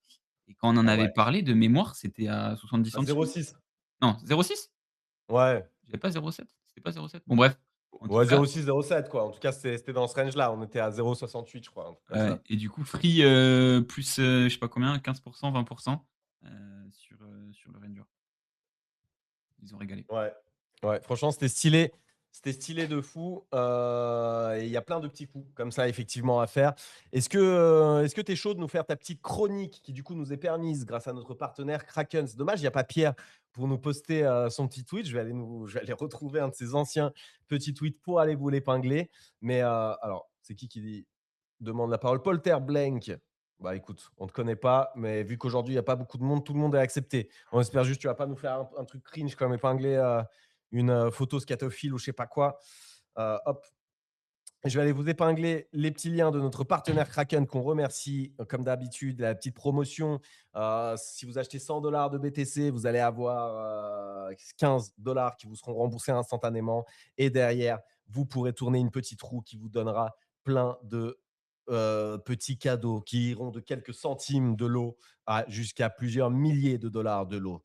et quand on en Ah avait ouais. parlé, de mémoire, c'était à 70 À centimes? 0,6. Non, 0,6? Ouais. J'avais pas 0,7? C'était pas 0,7? Bon bref, en tout Ouais, cas, 0,6, 0,7 quoi. En tout cas, c'était dans ce range-là. On était à 0,68, je crois, un truc comme ouais ça. et du coup, Free, plus, je sais pas combien, 15 20 sur le Ranger. Ils ont régalé. Ouais. Ouais, franchement, c'était stylé. C'était stylé de fou. Et il y a plein de petits coups comme ça, effectivement, à faire. Est-ce que tu es chaud de nous faire ta petite chronique qui, du coup, nous est permise grâce à notre partenaire Kraken? C'est dommage, il n'y a pas Pierre pour nous poster son petit tweet. Je vais aller retrouver un de ses anciens petits tweets pour aller vous l'épingler. Mais alors, c'est qui dit demande la parole? Polter Blank. Bah écoute, on ne te connaît pas, mais vu qu'aujourd'hui, il n'y a pas beaucoup de monde, tout le monde est accepté. On espère juste que tu vas pas nous faire un truc cringe comme épingler une photo scatophile ou je sais pas quoi. Hop, je vais aller vous épingler les petits liens de notre partenaire Kraken qu'on remercie, comme d'habitude, la petite promotion. Si vous achetez 100 $ de BTC, vous allez avoir 15 $ qui vous seront remboursés instantanément. Et derrière, vous pourrez tourner une petite roue qui vous donnera plein de petits cadeaux qui iront de quelques centimes de l'eau à jusqu'à plusieurs milliers de dollars de l'eau.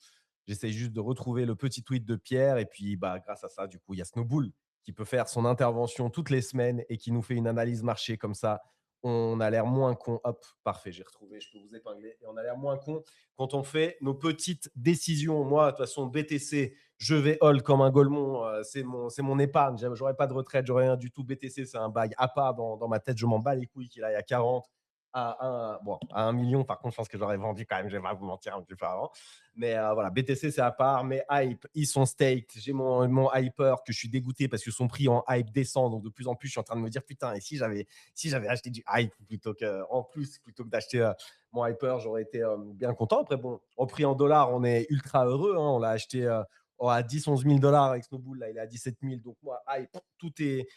J'essaie juste de retrouver le petit tweet de Pierre. Et puis, bah, grâce à ça, du coup, il y a Snowball qui peut faire son intervention toutes les semaines et qui nous fait une analyse marché comme ça. On a l'air moins con. Hop, parfait, j'ai retrouvé, je peux vous épingler. Et on a l'air moins con quand on fait nos petites décisions. Moi, de toute façon, BTC, je vais hold comme un golemon. C'est mon épargne. J'aurais pas de retraite, j'aurais rien du tout. BTC, c'est un bail à part dans ma tête. Je m'en bats les couilles qu'il aille à 40, à 1 million. Par contre, je pense que j'aurais vendu quand même. Je vais pas vous mentir un petit peu avant. Mais voilà, BTC, c'est à part. Mes hype, ils sont staked. J'ai mon hyper que je suis dégoûté parce que son prix en hype descend. Donc, de plus en plus, je suis en train de me dire, putain, et si j'avais acheté du hype plutôt que d'acheter mon hyper, j'aurais été bien content. Après, bon, au prix en dollars, on est ultra heureux. Hein. On l'a acheté à 10-11 000 dollars avec Snowball. Là, il est à 17 000. Donc, moi, hype, tout est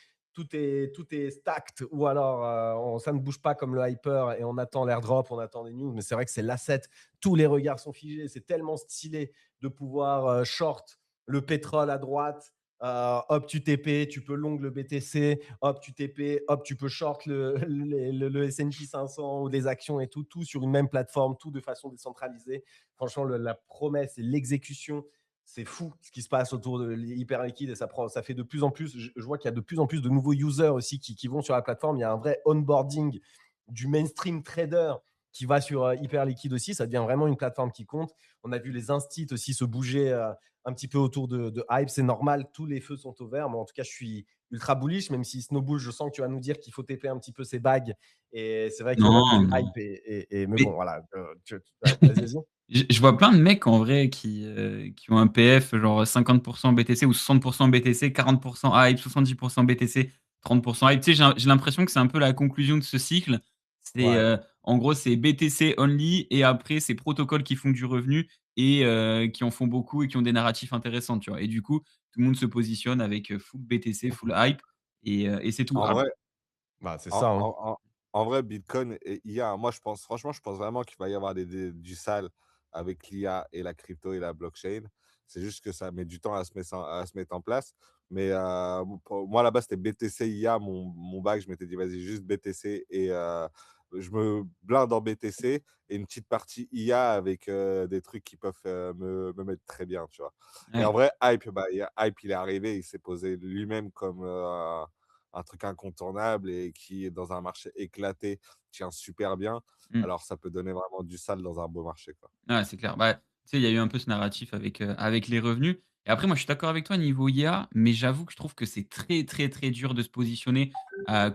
stacked. Ou alors, ça ne bouge pas comme le hyper et on attend l'airdrop, on attend des news. Mais c'est vrai que c'est l'asset. Tous les regards sont figés. C'est tellement stylé de pouvoir short le pétrole à droite. Hop, tu TP, tu peux long le BTC, hop, tu TP, hop, tu peux short le S&P 500 ou des actions et tout sur une même plateforme, tout de façon décentralisée. Franchement, la promesse et l'exécution, c'est fou ce qui se passe autour de l'hyperliquide et ça fait de plus en plus, je vois qu'il y a de plus en plus de nouveaux users aussi qui vont sur la plateforme. Il y a un vrai onboarding du mainstream trader qui va sur hyperliquide aussi. Ça devient vraiment une plateforme qui compte. On a vu les instits aussi se bouger un petit peu autour de hype. C'est normal, tous les feux sont au vert. Mais en tout cas, je suis ultra bullish, même si Snowball, je sens que tu vas nous dire qu'il faut TP un petit peu ses bagues. Et c'est vrai qu'il y a même Non, du non. hype. Mais Mais bon, voilà. Vas-y. je vois plein de mecs en vrai qui ont un PF genre 50% BTC ou 60% BTC, 40% hype, 70% BTC, 30% hype. Tu sais, j'ai l'impression que c'est un peu la conclusion de ce cycle. C'est Ouais. en gros, c'est BTC only et après, c'est protocoles qui font du revenu et qui en font beaucoup et qui ont des narratifs intéressants, tu vois? Et du coup, tout le monde se positionne avec full BTC, full hype et c'est tout. En Ah, vrai, Bah, c'est En ça. Hein. en en en vrai, Bitcoin et IA, moi, je pense vraiment qu'il va y avoir du sale avec l'IA et la crypto et la blockchain. C'est juste que ça met du temps à se mettre en place. Mais, pour moi, là-bas, c'était BTC, IA, mon bac. Je m'étais dit: «Vas-y, juste BTC» et je me blinde en BTC et une petite partie IA avec, des trucs qui peuvent, me mettre très bien, tu vois? Et en ouais. vrai, Hype, bah, Hype, il est arrivé, il s'est posé lui-même comme, un truc incontournable et qui est dans un marché éclaté, tient super bien. Mmh. Alors ça peut donner vraiment du sale dans un beau marché, quoi. Ouais, c'est clair. Bah, tu sais, il y a eu un peu ce narratif avec les revenus et après moi, je suis d'accord avec toi niveau IA, mais j'avoue que je trouve que c'est très, très, très dur de se positionner,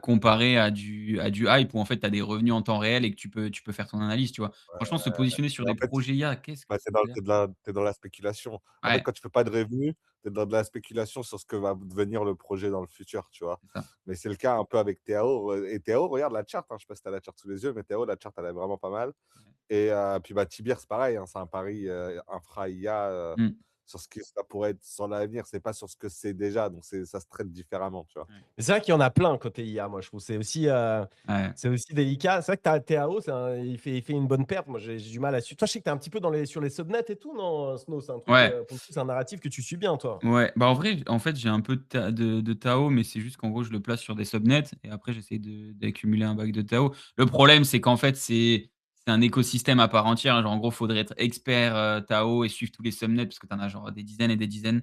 comparé à du hype où en fait, tu as des revenus en temps réel et que tu peux faire ton analyse, tu vois? Franchement, se positionner sur Mais en des fait, projets IA, qu'est-ce que bah, c'est galère. tu dans la spéculation. En fait, Ouais, quand tu fais pas de revenus, tu es dans de la spéculation sur ce que va devenir le projet dans le futur, tu vois? c'est ça. Mais c'est le cas un peu avec Théo, et Théo, regarde la chart, hein, je sais pas si tu as la chart sous les yeux, mais Théo, la chart, elle est vraiment pas mal et puis, bah, Tibir, c'est pareil, hein, c'est un pari, infra IA, Mmh. sur ce que ça pourrait être sur l'avenir, c'est pas sur ce que c'est déjà, donc ça se traite différemment, tu vois? Ouais. Mais c'est vrai qu'il y en a plein côté IA, moi, je trouve. Ouais. C'est aussi délicat. C'est vrai que TAO, il fait une bonne perte. Moi, j'ai du mal à suivre. Toi, je sais que tu es un petit peu sur les subnets et tout, non, Snow? C'est un truc, Ouais. pour le coup, c'est un narratif que tu suis bien, toi. Ouais, bah, en vrai, en fait, j'ai un peu de Tao, mais c'est juste qu'en gros, je le place sur des subnets et après j'essaie d'accumuler un bac de Tao. Le problème, c'est qu'en fait, c'est un écosystème à part entière. Genre, en gros, faudrait être expert, Tao et suivre tous les subnets parce que tu en as genre des dizaines et des dizaines.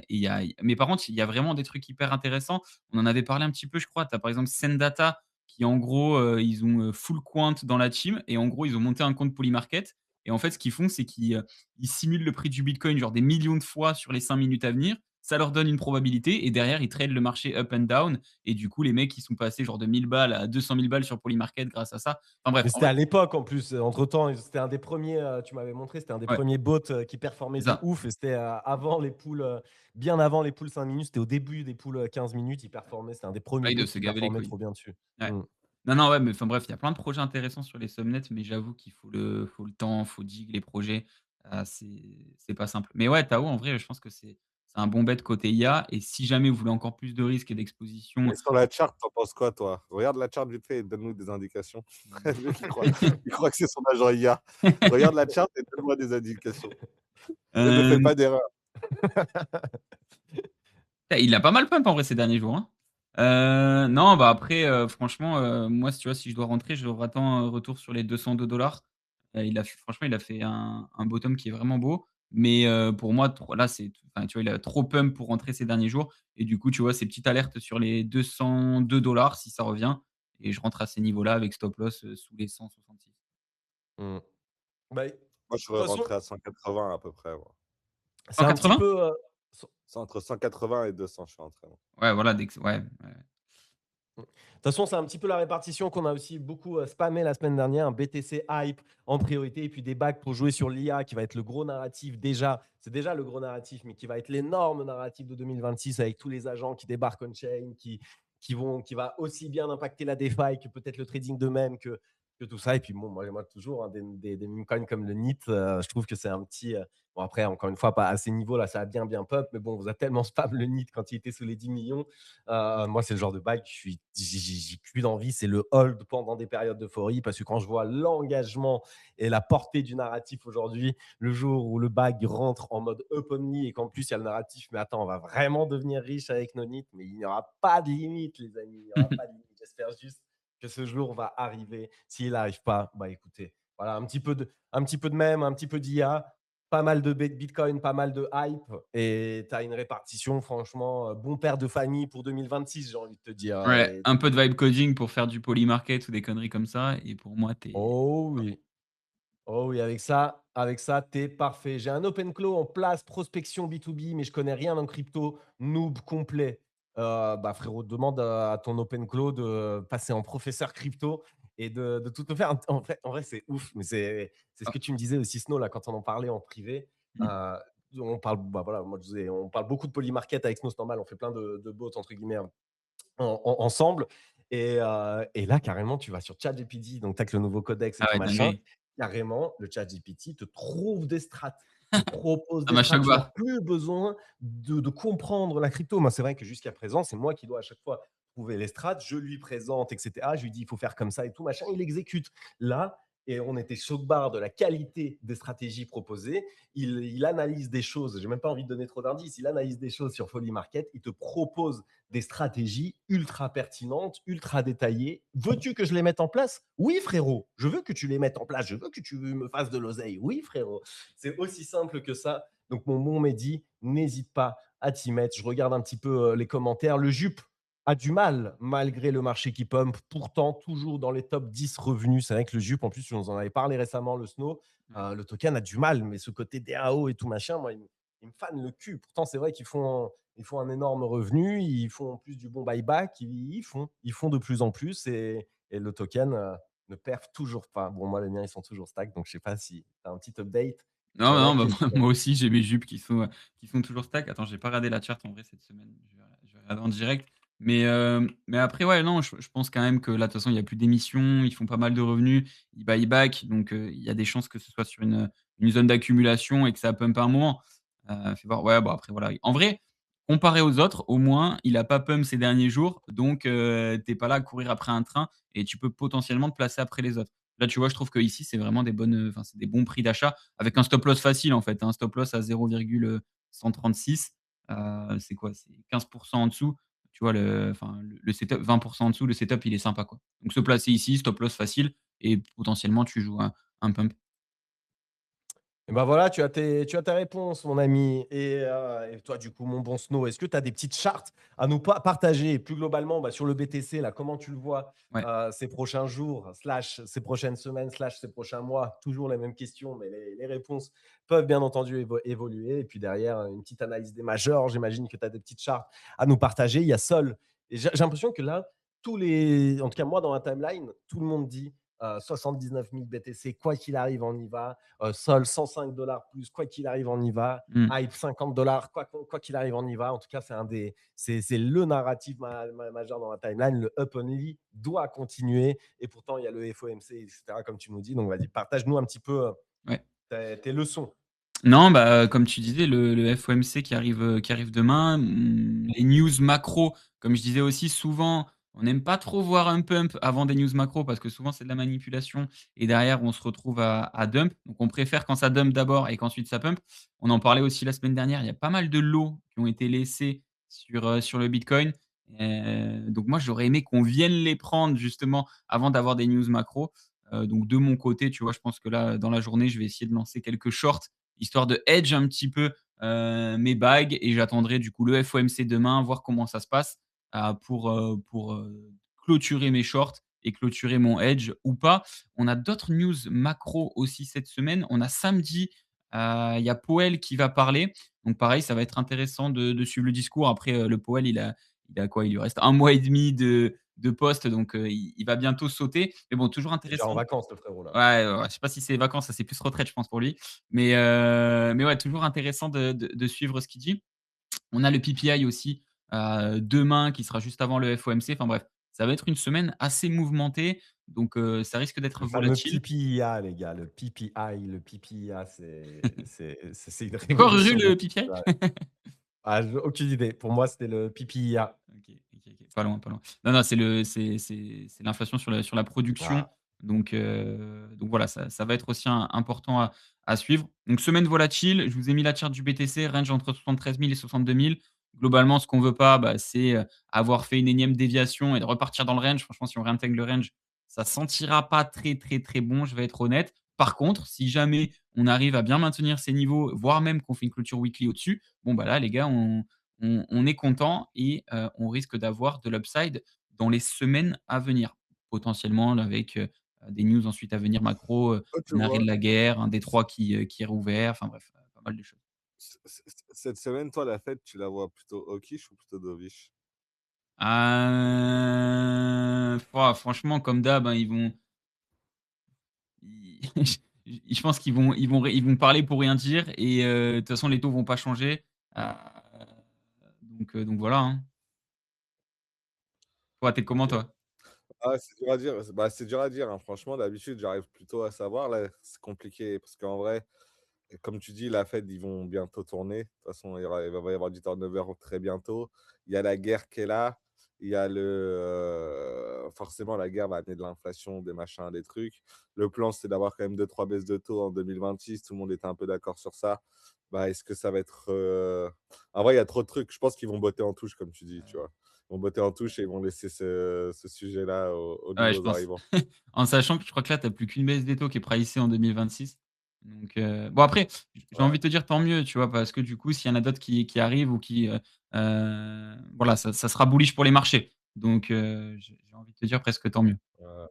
Et mais par contre, il y a vraiment des trucs hyper intéressants. On en avait parlé un petit peu, je crois. Tu as par exemple Sendata qui, en gros, ils ont, full quant dans la team et en gros, ils ont monté un compte Polymarket et en fait, ce qu'ils font, c'est qu'ils simulent le prix du Bitcoin genre des millions de fois sur les 5 minutes à venir. Ça leur donne une probabilité et derrière, ils tradent le marché up and down. Et du coup, les mecs, ils sont passés genre de 1000 balles à 200 000 balles sur Polymarket grâce à ça. Enfin bref, Mais en c'était vrai, à l'époque, en plus. Entre-temps, c'était un des premiers, tu m'avais montré, c'était un des ouais, premiers bots qui performait c'est de ça. ouf. Et c'était avant les poules, bien avant les poules 5 minutes. C'était au début des poules 15 minutes. Il performait. C'était un des premiers Ah, ils bots doivent se qui gaver les performait couilles. trop bien dessus. Ouais. Mm. Non, non, ouais, mais enfin bref, il y a plein de projets intéressants sur les subnets, mais j'avoue qu'il faut le temps, faut dig les projets. C'est pas simple. Mais ouais, Tao, en vrai, je pense que c'est un bon bet côté IA. Et si jamais vous voulez encore plus de risques et d'exposition, Et sur la chart, tu en penses quoi, toi? Regarde la chart vite fait et donne-nous des indications. Le mec, il croit que c'est son agent IA. Regarde la chart et donne-moi des indications et ne fais hem pas d'erreur. Il a pas mal pump en vrai ces derniers jours, hein. Non, bah, après, franchement, moi, si tu vois, si je dois rentrer, je attends un retour sur les 202 $. Il a fait un bottom qui est vraiment beau, mais pour moi, tro là, enfin, tu vois, il a trop pump pour rentrer ces derniers jours et du coup, tu vois, ces petites alertes sur les 202 $ si ça revient et je rentre à ces niveaux-là avec stop loss, sous les 166. Mm. Bah, de Moi, je toute serais façon, rentré à 180 à peu près, moi. C'est un petit 180? peu. C'est entre 180 et 200, je suis en train. Ouais, voilà, ouais, ouais. De toute façon, c'est un petit peu la répartition qu'on a aussi beaucoup spammé la semaine dernière. Un BTC hype en priorité, et puis des bacs pour jouer sur l'IA qui va être le gros narratif déjà. C'est déjà le gros narratif, mais qui va être l'énorme narratif de 2026 avec tous les agents qui débarquent on-chain, qui va aussi bien impacter la DeFi que peut-être le trading d'eux-mêmes que tout ça. Et puis, bon, moi toujours, hein, des meme coins comme le NIT, je trouve que c'est un petit. Bon, après, encore une fois, pas à ces niveaux-là, ça a bien pop, mais bon, on vous a tellement spam le NIT quand il était sous les 10 millions. Moi, c'est le genre de bague, j'ai plus d'envie, c'est le hold pendant des périodes d'euphorie, parce que quand je vois l'engagement et la portée du narratif aujourd'hui, le jour où le bag rentre en mode up only et qu'en plus il y a le narratif, mais attends, on va vraiment devenir riche avec nos NIT, mais il n'y aura pas de limite, les amis, il n'y aura pas de limite. J'espère juste que ce jour va arriver. S'il n'arrive pas, bah écoutez, voilà, un petit peu de même, un petit peu d'IA, pas mal de Bitcoin, pas mal de hype, et tu as une répartition, franchement, bon père de famille pour 2026, j'ai envie de te dire. Ouais, un peu de vibe coding pour faire du polymarket ou des conneries comme ça et pour moi, tu es Oh oui, oh oui, avec ça, t'es parfait. J'ai un OpenClaw en place, prospection B2B, mais je connais rien en crypto, noob complet. Bah frérot, demande à ton OpenClaw de passer en professeur crypto et de tout te faire. En vrai, c'est ouf, mais c'est ce ah, que tu me disais aussi, Snow, là, quand on en parlait en privé. mmh, Euh, on parle, bah voilà, moi je disais, on parle beaucoup de polymarket avec Snow, c'est normal, on fait plein de bots, entre guillemets, ensemble. Et là, carrément, tu vas sur ChatGPT, donc tu as que le nouveau codex et ah tout ouais, machin. dinguerie. Carrément, le ChatGPT te trouve des strats, te propose Ça des m'a strats. choqué Tu n'as barre. plus besoin de comprendre la crypto. Moi, c'est vrai que jusqu'à présent, c'est moi qui dois à chaque fois trouver les strats, je lui présente, etc. Je lui dis, il faut faire comme ça et tout machin. Il exécute. Là, et on était choc-barre de la qualité des stratégies proposées. Il analyse des choses. J'ai même pas envie de donner trop d'indices. Il analyse des choses sur Folly Market. Il te propose des stratégies ultra pertinentes, ultra détaillées. Veux-tu que je les mette en place? Oui, frérot. Je veux que tu les mettes en place. Je veux que tu me fasses de l'oseille. Oui, frérot. C'est aussi simple que ça. Donc, mon bon Mehdi, n'hésite pas à t'y mettre. Je regarde un petit peu les commentaires. Le jupe a du mal, malgré le marché qui pump. Pourtant, toujours dans les top 10 revenus. C'est vrai que le jupe, en plus, tu nous en avais parlé récemment, le Snow. Ouais. Le token a du mal, mais ce côté DAO et tout machin, moi, il me fane le cul. Pourtant, c'est vrai ils font un énorme revenu, ils font en plus du bon buyback, ils font de plus en plus, et le token ne perf toujours pas. Bon, moi, les miens, ils sont toujours stack, donc je sais pas si tu as un petit update. Non, Il y en a non, bah, qui. moi aussi, j'ai mes jupes qui sont toujours stack. Attends, j'ai pas regardé la chart en vrai cette semaine. Je vais regarder en direct. Mais après, ouais, non, je pense quand même que là, de toute façon, il y a plus d'émissions, ils font pas mal de revenus, ils buy back, donc il y a des chances que ce soit sur une zone d'accumulation et que ça pump à un moment. Fais voir. Ouais, bon, après, voilà. En vrai, comparé aux autres, au moins, il a pas pump ces derniers jours, donc tu pas là à courir après un train et tu peux potentiellement te placer après les autres. Là, tu vois, je trouve qu'ici, c'est vraiment enfin, c'est des bons prix d'achat avec un stop loss facile, en fait. Un stop loss à 0,136, c'est quoi? C'est 15 en dessous. Tu vois, enfin, le setup 20 en dessous, le setup, il est sympa, quoi. Donc se placer ici, stop loss facile et potentiellement, tu joues un pump. Et ben voilà, tu as tes réponses, mon ami. Et toi, du coup, mon bon Snow, est-ce que tu as des petites chartes à nous partager? Et plus globalement, bah, sur le BTC, là, comment tu le vois Ouais. ces prochains jours, slash ces prochaines semaines, slash ces prochains mois? Toujours les mêmes questions, mais les réponses peuvent bien entendu évoluer. Et puis derrière, une petite analyse des majors. J'imagine que tu as des petites chartes à nous partager. Il y a Sol. Et j'ai l'impression que là, en tout cas, moi, dans la timeline, tout le monde dit 79 000 BTC, quoi qu'il arrive, on y va. Sol, 105 dollars plus, quoi qu'il arrive, on y va. Mmh. Hype, 50 dollars, quoi qu'il arrive, on y va. En tout cas, c'est le narratif majeur dans la timeline. Le up only doit continuer. Et pourtant, il y a le FOMC, etc., comme tu nous dis. Donc, vas-y, partage-nous un petit peu Ouais. tes leçons. Non, bah, comme tu disais, le FOMC qui arrive demain, les news macro, comme je disais aussi, souvent, on n'aime pas trop voir un pump avant des news macro parce que souvent c'est de la manipulation et derrière on se retrouve à dump. Donc on préfère quand ça dump d'abord et qu'ensuite ça pump. On en parlait aussi la semaine dernière, il y a pas mal de lots qui ont été laissés sur le Bitcoin. Donc moi j'aurais aimé qu'on vienne les prendre justement avant d'avoir des news macro. Donc de mon côté, tu vois, je pense que là, dans la journée, je vais essayer de lancer quelques shorts histoire de hedge un petit peu mes bagues et j'attendrai du coup le FOMC demain, voir comment ça se passe pour clôturer mes shorts et clôturer mon hedge ou pas. On a d'autres news macro aussi cette semaine. On a samedi, il y a Powell qui va parler. Donc pareil, ça va être intéressant de suivre le discours. Après, le Powell, il a quoi? Il lui reste 1 mois et demi de poste, donc il va bientôt sauter. Mais bon, toujours Il est déjà en intéressant. vacances, le frérot, là. Ouais, je sais pas si c'est les vacances, ça c'est plus retraite, je pense, pour lui. Mais ouais, toujours intéressant de suivre ce qu'il dit. On a le PPI aussi, demain qui sera juste avant le FOMC. Enfin bref, ça va être une semaine assez mouvementée, donc ça risque d'être Le fameux volatile. PPIA, les gars, le PPI, le PPIA, c'est une C'est quoi Ruru révolution de le PPI? ouais. Ah, j'ai aucune idée. Pour moi, c'était le PPIA. OK. Pas loin, pas loin. Non, non, c'est l'inflation sur la production. Ah, Donc voilà, ça va être aussi important à suivre. Donc semaine volatile, je vous ai mis la charte du BTC, range entre 73 000 et 62 000. Globalement, ce qu'on veut pas, bah, c'est, avoir fait une énième déviation et de repartir dans le range. Franchement, si on réintègre le range, ça sentira pas très, très, très bon, je vais être honnête. Par contre, si jamais on arrive à bien maintenir ces niveaux, voire même qu'on fait une clôture weekly au-dessus, bon, bah, là, les gars, on est content et on risque d'avoir de l'upside dans les semaines à venir. Potentiellement là, avec, des news ensuite à venir macro, Toi, tu un arrêt de vois, la guerre, un détroit qui est rouvert, enfin bref, pas mal de choses. cette semaine, toi, la fête, tu la vois plutôt hawkish ou plutôt dovish? Franchement comme d'hab, hein, ils je pense qu'ils vont parler pour rien dire et de toute façon les taux vont pas changer, heu, donc voilà, hein. Toi, tu comment OK. toi? Ah, c'est dur à dire, c'est dur à dire, hein. Franchement, d'habitude, j'arrive plutôt à savoir. Là, c'est compliqué parce qu'en vrai, comme tu dis, la Fed, ils vont bientôt tourner. De toute façon, il va y avoir du turnover très bientôt. Il y a la guerre qui est là. Il y a forcément, la guerre va amener de l'inflation, des machins, des trucs. Le plan, c'est d'avoir quand même deux trois baisses de taux en 2026. Tout le monde était un peu d'accord sur ça. Bah, est-ce que ça va être, en vrai, il y a trop de trucs. Je pense qu'ils vont botter en touche, comme tu dis, tu vois? Ils vont botter en touche et ils vont laisser ce sujet-là aux Ouais, je nouveaux pense. arrivants. En sachant que je crois que là, tu as plus qu'une baisse des taux qui est pricée en 2026. Donc, bon après, j'ai Ouais. envie de te dire tant mieux, tu vois? Parce que du coup, s'il y en a d'autres qui arrivent ou voilà, ça sera bullish pour les marchés. Donc, j'ai envie de te dire presque tant mieux. Ouais.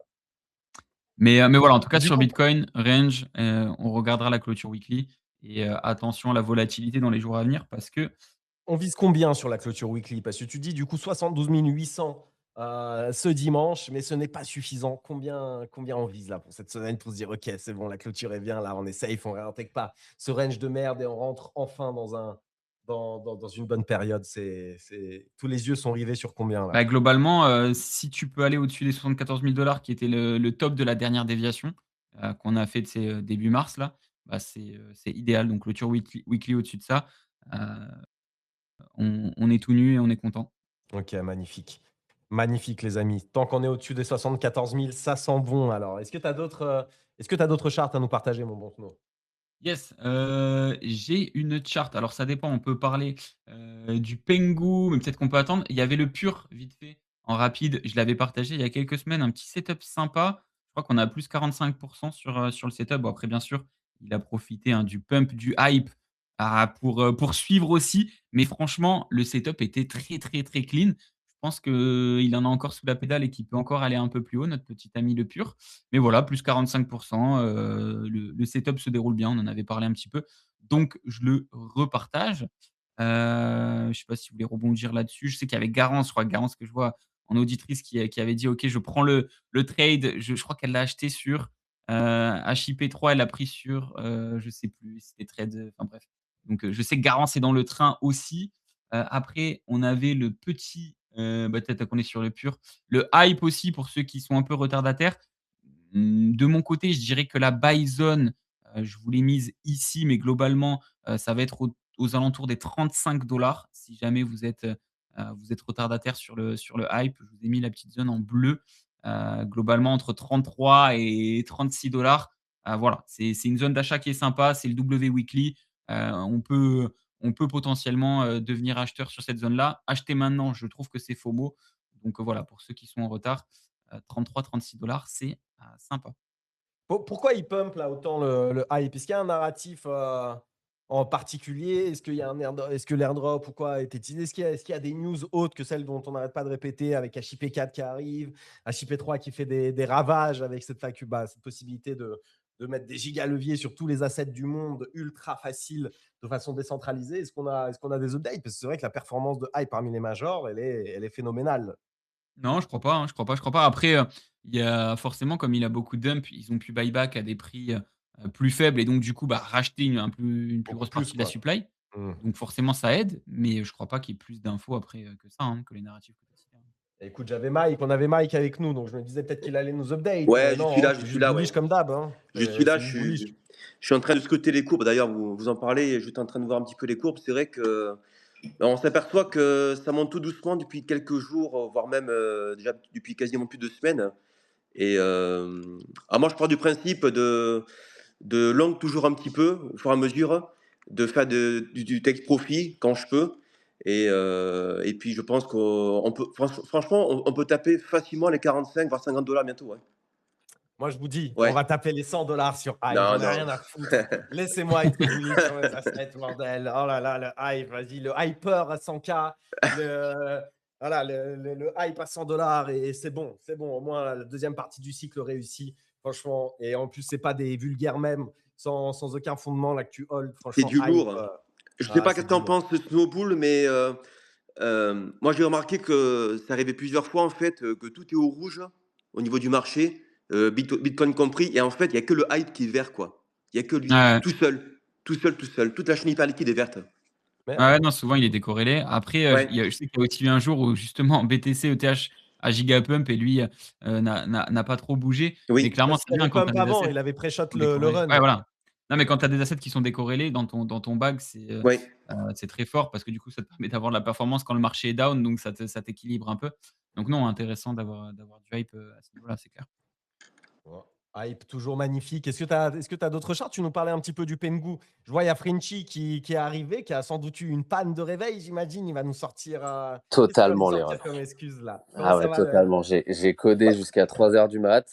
Mais voilà, en tout et cas du sur coup, Bitcoin, range, on regardera la clôture weekly et attention à la volatilité dans les jours à venir parce que on vise combien sur la clôture weekly? Parce que tu dis du coup 72 800 ce dimanche, mais ce n'est pas suffisant. Combien on vise là pour cette semaine pour se dire ok, c'est bon, la clôture est bien, là on est safe, on ne réintègre pas ce range de merde et on rentre enfin dans une bonne période. Tous les yeux sont rivés sur combien là? bah, globalement, si tu peux aller au-dessus des 74 000 qui était le top de la dernière déviation, qu'on a fait, tu sais, début mars là, bah, c'est idéal. Donc clôture weekly au-dessus de ça, heu, on est tout nu et on est content. Ok, magnifique. Magnifique, les amis. Tant qu'on est au-dessus des 74 000, ça sent bon. Alors, est-ce que tu as d'autres charts à nous partager, mon bon Snow? Yes, j'ai une chart. Alors ça dépend, on peut parler, du Pengu, mais peut-être qu'on peut attendre. Il y avait le Pur, vite fait, en rapide, je l'avais partagé il y a quelques semaines, un petit setup sympa. Je crois qu'on a plus 45 sur le setup. Bon après bien sûr, il a profité, hein, du pump, du hype, pour suivre aussi. Mais franchement, le setup était très, très, très clean. Je pense qu'il en a encore sous la pédale et qu'il peut encore aller un peu plus haut, notre petit ami le Pur. Mais voilà, plus 45 le setup se déroule bien, on en avait parlé un petit peu, donc je le repartage. Je sais pas si vous voulez rebondir là-dessus. Je sais qu'il y avait Garance, je crois Garance que je vois en auditrice qui avait dit: «OK, je prends le trade». Je crois qu'elle l'a acheté sur, HIP3, elle l'a pris sur, je sais plus, c'était trade, enfin bref. Donc, je sais que Garance est dans le train aussi. Après on avait le petit, bah, peut-être qu'on est sur le pur, le hype aussi pour ceux qui sont un peu retardataires. De mon côté, je dirais que la buy zone, je vous l'ai mise ici, mais globalement, ça va être aux alentours des 35 si jamais vous êtes retardataire sur le hype. Je vous ai mis la petite zone en bleu, globalement entre 33 et 36 voilà, c'est une zone d'achat qui est sympa, c'est le W weekly, on peut potentiellement, devenir acheteur sur cette zone-là. Acheter maintenant, je trouve que c'est FOMO, donc voilà, pour ceux qui sont en retard, 33-36 c'est, sympa. Pourquoi il pump là autant le hype? Est-ce qu'il y a un narratif en particulier? Est-ce qu'il y a est-ce que l'airdrop ou quoi est utilisé? Est-ce qu'il y a des news autres que celles dont on n'arrête pas de répéter avec HIP4 qui arrive, HIP3 qui fait des ravages avec cette possibilité de mettre des giga leviers sur tous les assets du monde, ultra facile, de façon décentralisée. Est-ce qu'on a des updates? Parce que c'est vrai que la performance de Hype parmi les majors, elle est phénoménale. Non, je crois pas, hein, je crois pas, je crois pas. Après, il y a forcément, comme il a beaucoup de dump, ils ont pu buyback à des prix, plus faibles et donc du coup, bah, racheter une plus Beaucoup grosse plus, partie de la quoi. supply. Mmh. Donc forcément, ça aide, mais je crois pas qu'il y ait plus d'infos après, que ça, hein, que les narratifs que tu as cités, hein. Écoute, on avait Mike avec nous, donc je me disais peut-être qu'il allait nous update. Ouais, Non, hein, je c'est suis juste là, bullish ouais. comme d'hab, hein. Je suis là, C'est du bullish. je suis en train de scruter les courbes. D'ailleurs, vous en parlez, j'étais en train de voir un petit peu les courbes. C'est vrai que on s'aperçoit que ça monte tout doucement depuis quelques jours, voire même déjà depuis quasiment plus de semaines. Et moi, je pars du principe de long toujours un petit peu, au fur et à mesure, de faire du take profit quand je peux. Et puis, je pense qu'on peut, franchement, on peut taper facilement les 45 voire $50 bientôt. Ouais. Moi, je vous dis, on Ouais. va taper les $100 sur Hive. Non, J'en ai non. rien à foutre. Laissez-moi être bullish sur mes assets, bordel. Oh là là, le Hive, vas-y, le hyper à 100K, voilà, le hype à $100 et c'est bon, c'est bon. Au moins, la deuxième partie du cycle réussit, franchement. Et en plus, c'est pas des vulgaires mèmes sans aucun fondement là que tu hold. C'est Franchement, du Hive, lourd. Je sais pas c'est qu'est-ce que du t'en lourd. penses de Snowball, mais moi j'ai remarqué que ça arrivait plusieurs fois en fait, que tout est au rouge au niveau du marché, Bitcoin compris, et en fait il y a que le hype qui est vert quoi. Il y a que lui, Ouais, tout seul, tout seul, tout seul. Toute la chaîne hyper liquide est verte. Merde. ouais, non, souvent il est décorrélé. Après, Ouais. je sais qu'il y a aussi eu un jour où justement BTC, ETH a giga pump et lui, n'a pas trop bougé. Mais Oui. clairement, Parce c'est qu'il avait bien quand tu as pump des avant, assets il avait pré-shot sont le décorrélés. Ouais, run. voilà. Non, mais quand tu as des assets qui sont décorrélés dans ton bag, Ouais. c'est très fort parce que du coup, ça te permet d'avoir de la performance quand le marché est down, donc ça t'équilibre un peu. Donc non, intéressant d'avoir du hype, à ce niveau-là, c'est clair. Ouais. Hype toujours magnifique. Est-ce que tu as d'autres charts? Tu nous parlais un petit peu du Pengu. Je vois, il y a Frenchy qui est arrivé, qui a sans doute eu une panne de réveil, j'imagine. Il va nous sortir. Qu'est-ce qu'il va nous Totalement, les sortir refs. comme excuse là? Comment Ah ça ouais, va totalement. J'ai codé jusqu'à 3 heures du mat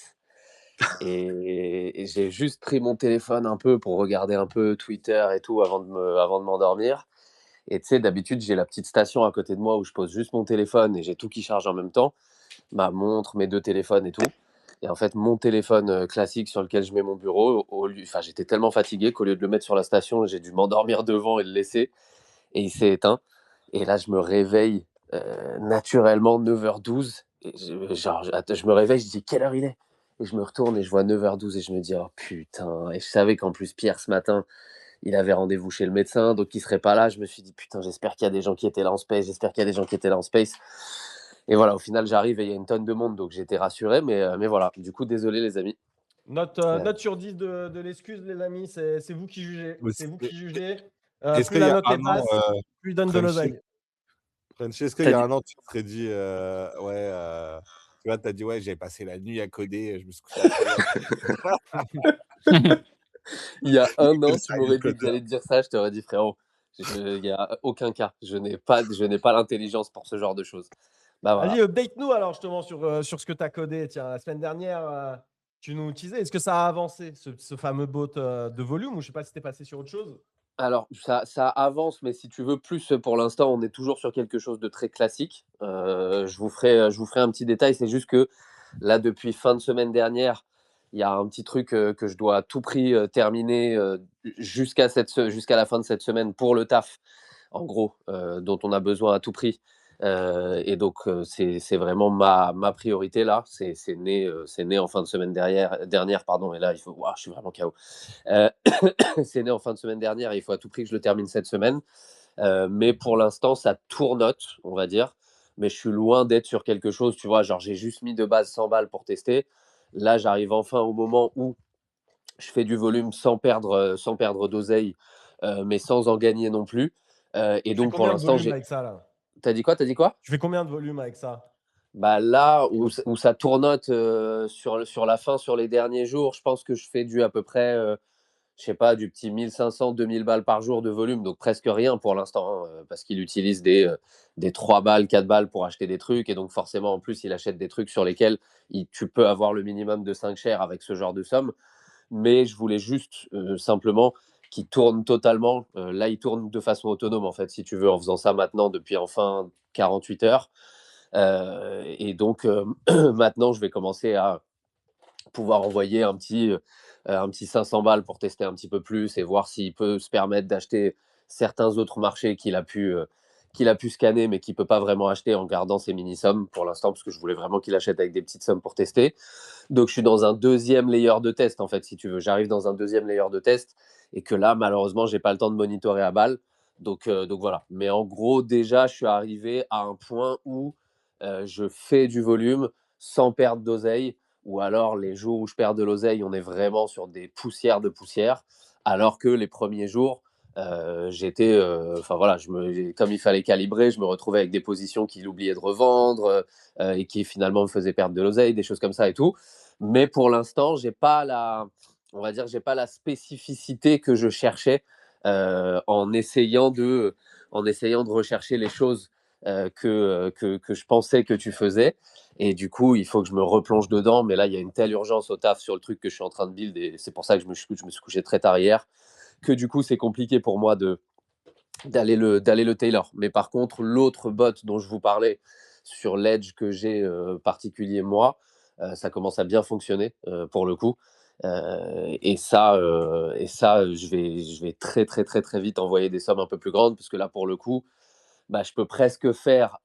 et j'ai juste pris mon téléphone un peu pour regarder un peu Twitter et tout avant de m'endormir. Et tu sais, d'habitude, j'ai la petite station à côté de moi où je pose juste mon téléphone et j'ai tout qui charge en même temps, ma montre, mes deux téléphones et tout. Et en fait, mon téléphone classique sur lequel je mets mon bureau, enfin, j'étais tellement fatigué qu'au lieu de le mettre sur la station, j'ai dû m'endormir devant et le laisser. Et il s'est éteint. Et là, je me réveille naturellement 9h12. Et je me réveille, je dis quelle heure il est? Et je me retourne et je vois 9h12 et je me dis oh putain. Et je savais qu'en plus, Pierre, ce matin, il avait rendez-vous chez le médecin, donc il serait pas là. Je me suis dit putain, j'espère qu'il y a des gens qui étaient là en space, j'espère qu'il y a des gens qui étaient là en space. Et voilà, au final, j'arrive et il y a une tonne de monde, donc j'étais rassuré. Mais voilà, du coup, désolé les amis. Note sur 10 de l'excuse, les amis. C'est vous qui jugez. Mais C'est vous qui jugez. Est-ce Plus qu'il y la a note est un an, basse, plus il donne de Frenchy, l'oseille. est-ce qu'il T'as y a dit un an, tu te serais dit, ouais, tu vois, tu as dit, ouais, j'ai passé la nuit à coder, je me suis couché à 3 heures. Il y a un Le an, tu m'aurais silent dit que coder. j'allais te dire ça, je t'aurais dit frérot, il n'y a aucun cas. Je n'ai pas l'intelligence pour ce genre de choses. Bah voilà. Vas-y, update-nous alors justement sur ce que tu as codé. Tiens, la semaine dernière, tu nous disais, est-ce que ça a avancé, ce fameux bot de volume, ou je ne sais pas si tu es passé sur autre chose? Alors, ça avance, mais si tu veux plus, pour l'instant, on est toujours sur quelque chose de très classique. Je vous ferai un petit détail. C'est juste que là, depuis fin de semaine dernière, il y a un petit truc que je dois à tout prix terminer jusqu'à la fin de cette semaine pour le taf, en gros, dont on a besoin à tout prix. Et donc, c'est vraiment ma priorité là. C'est né en fin de semaine dernière, pardon. Et là, je suis vraiment KO. Euh, c'est né en fin de semaine dernière et il faut à tout prix que je le termine cette semaine. Mais pour l'instant, ça tournote, on va dire. Mais je suis loin d'être sur quelque chose, tu vois. Genre, j'ai juste mis de base 100 balles pour tester. Là, j'arrive enfin au moment où je fais du volume sans perdre d'oseille, mais sans en gagner non plus. Et Tu fais donc, pour combien de l'instant, volume j'ai. avec ça là? T'as dit quoi? Tu fais combien de volume avec ça? Bah là où ça tournote sur la fin, sur les derniers jours, je pense que je fais à peu près, je sais pas, du petit 1 500-2 000 balles par jour de volume, donc presque rien pour l'instant, hein, parce qu'il utilise des 3 balles, 4 balles pour acheter des trucs, et donc forcément, en plus, il achète des trucs sur lesquels tu peux avoir le minimum de 5 shares avec ce genre de somme. Mais je voulais juste simplement qu'il tourne totalement. Là, il tourne de façon autonome, en fait, si tu veux, en faisant ça maintenant depuis enfin 48 heures. Et donc, maintenant, je vais commencer à pouvoir envoyer un petit un petit 500 balles pour tester un petit peu plus et voir s'il peut se permettre d'acheter certains autres marchés qu'il a pu scanner, mais qu'il ne peut pas vraiment acheter en gardant ses mini-sommes pour l'instant, parce que je voulais vraiment qu'il achète avec des petites sommes pour tester. Donc, je suis dans un deuxième layer de test, en fait, si tu veux. J'arrive dans un deuxième layer de test et que là, malheureusement, je n'ai pas le temps de monitorer à balle. Donc voilà. Mais en gros, déjà, je suis arrivé à un point où je fais du volume sans perdre d'oseille, ou alors les jours où je perds de l'oseille, on est vraiment sur des poussières de poussière, alors que les premiers jours, j'étais, enfin voilà, comme il fallait calibrer, je me retrouvais avec des positions qu'il oubliait de revendre et qui finalement me faisaient perdre de l'oseille, des choses comme ça et tout. Mais pour l'instant, on va dire, j'ai pas la spécificité que je cherchais en essayant de rechercher les choses que je pensais que tu faisais. Et du coup, il faut que je me replonge dedans. Mais là, il y a une telle urgence au taf sur le truc que je suis en train de build. Et c'est pour ça que je me suis couché très tard hier. Que du coup, c'est compliqué pour moi d'aller le tailor. Mais par contre, l'autre bot dont je vous parlais sur l'edge que j'ai particulier moi, ça commence à bien fonctionner pour le coup. Et ça, je vais très très très très vite envoyer des sommes un peu plus grandes parce que là pour le coup, bah, je peux presque faire,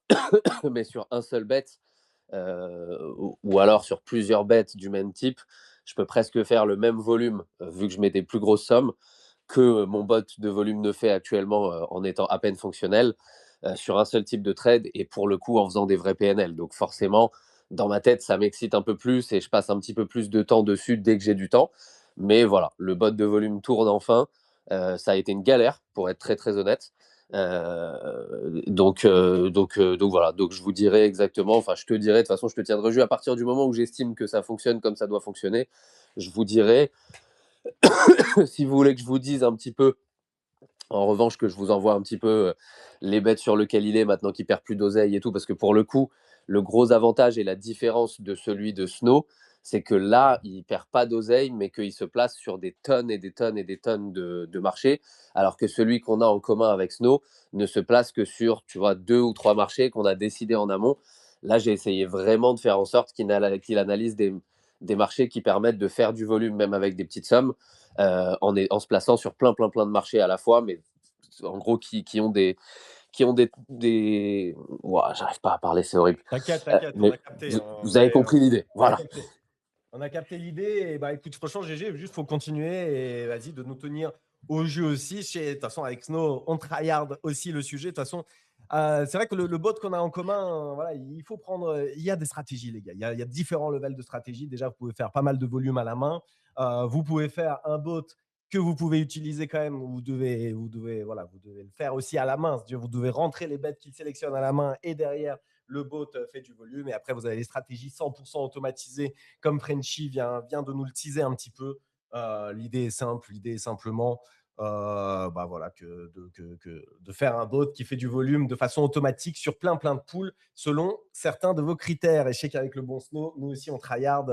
mais sur un seul bet, ou alors sur plusieurs bêtes du même type, je peux presque faire le même volume, vu que je mets des plus grosses sommes, que mon bot de volume ne fait actuellement en étant à peine fonctionnel sur un seul type de trade et pour le coup en faisant des vrais PNL. Donc forcément, dans ma tête, ça m'excite un peu plus et je passe un petit peu plus de temps dessus dès que j'ai du temps. Mais voilà, le bot de volume tourne enfin. Ça a été une galère, pour être très très honnête. Donc voilà, donc je vous dirai exactement, enfin je te dirai, de toute façon je te tiendrai au jus à partir du moment où j'estime que ça fonctionne comme ça doit fonctionner, je vous dirai. Si vous voulez que je vous dise un petit peu, en revanche, que je vous envoie un petit peu les bêtes sur lequel il est maintenant qu'il perd plus d'oseille et tout, parce que pour le coup, le gros avantage et la différence de celui de Snow, c'est que là, il perd pas d'oseille, mais qu'il se place sur des tonnes et des tonnes et des tonnes de marchés, alors que celui qu'on a en commun avec Snow ne se place que sur, tu vois, 2 ou 3 marchés qu'on a décidé en amont. Là, j'ai essayé vraiment de faire en sorte qu'il analyse des marchés qui permettent de faire du volume, même avec des petites sommes, en se plaçant sur plein, plein, plein de marchés à la fois, mais en gros qui ont des... Ouah, j'arrive pas à parler, c'est horrible. T'inquiète, t'inquiète, on Mais a capté. vous avez compris l'idée, On a voilà. capté. On a capté l'idée. Et bah écoute, franchement, GG, juste faut continuer et vas-y de nous tenir au jeu aussi. De toute façon, avec Snow, on tryhard aussi le sujet. De toute façon, c'est vrai que le bot qu'on a en commun, voilà, il faut prendre. Il y a des stratégies, les gars. Il y a différents levels de stratégie. Déjà, vous pouvez faire pas mal de volume à la main. Vous pouvez faire un bot que vous pouvez utiliser quand même. Vous devez le faire aussi à la main. C'est-à-dire, vous devez rentrer les bêtes qu'il sélectionne à la main et derrière, le bot fait du volume. Et après, vous avez les stratégies 100% automatisées comme Frenchy vient de nous le teaser un petit peu. L'idée est simple, l'idée est simplement voilà, de faire un bot qui fait du volume de façon automatique sur plein de poules selon certains de vos critères. Et je sais qu'avec le bon Snow, nous aussi on tryhard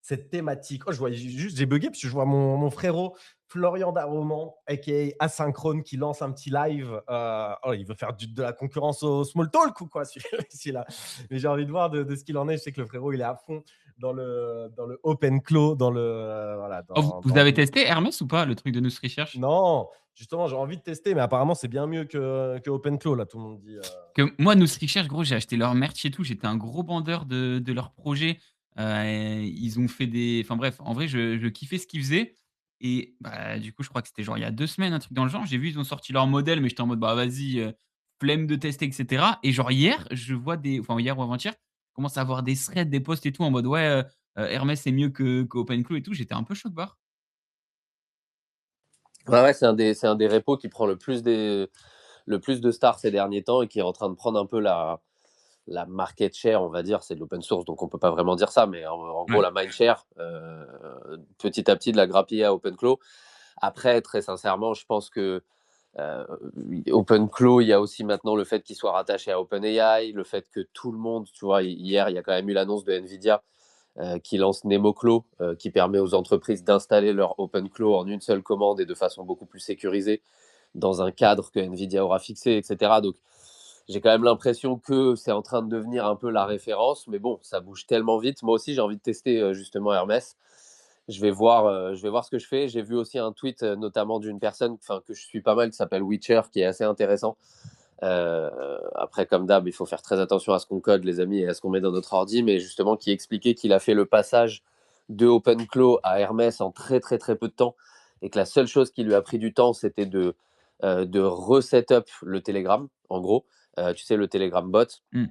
cette thématique. Oh, je vois juste, j'ai bugué parce que je vois mon frérot Florian Darroman, aka Asynchrone, qui lance un petit live. Il veut faire de la concurrence au Small Talk ou quoi, celui-là. Mais j'ai envie de voir de ce qu'il en est. Je sais que le frérot, il est à fond dans le open clos, dans le voilà, Oh, vous avez testé Hermès ou pas, le truc de News Research? Non, justement, j'ai envie de tester, mais apparemment c'est bien mieux que open clos là, tout le monde dit. Que moi, News Research, gros, j'ai acheté leur merch et tout. J'étais un gros bandeur de leur projet. Ils ont fait des. Enfin bref, en vrai, je kiffais ce qu'ils faisaient. Et bah, du coup, je crois que c'était genre il y a 2 semaines, un truc dans le genre. J'ai vu, ils ont sorti leur modèle, mais j'étais en mode, bah vas-y, flemme de tester, etc. Et genre hier, je vois des. Enfin, hier ou avant-hier, je commence à avoir des threads, des posts et tout en mode, ouais, Hermès, c'est mieux que OpenClaw et tout. J'étais un peu choc barre. Ouais, c'est un des repos qui prend le plus de stars ces derniers temps et qui est en train de prendre un peu la market share, on va dire. C'est de l'open source, donc on peut pas vraiment dire ça, mais en gros, Ouais. la mind share, petit à petit, de la grappiller à OpenClaw. Après, très sincèrement, je pense que OpenClaw, il y a aussi maintenant le fait qu'il soit rattaché à OpenAI, le fait que tout le monde, tu vois, hier, il y a quand même eu l'annonce de NVIDIA qui lance NemoClaw, qui permet aux entreprises d'installer leur OpenClaw en une seule commande et de façon beaucoup plus sécurisée dans un cadre que NVIDIA aura fixé, etc. Donc, j'ai quand même l'impression que c'est en train de devenir un peu la référence, mais bon, ça bouge tellement vite. Moi aussi, j'ai envie de tester justement Hermès. je vais voir ce que je fais. J'ai vu aussi un tweet notamment d'une personne que je suis pas mal qui s'appelle Witcher, qui est assez intéressant. Après, comme d'hab, il faut faire très attention à ce qu'on code, les amis, et à ce qu'on met dans notre ordi, mais justement qui expliquait qu'il a fait le passage de OpenClaw à Hermès en très très très peu de temps, et que la seule chose qui lui a pris du temps, c'était de reset-up le Telegram, en gros. Tu sais, le Telegram bot, Mm.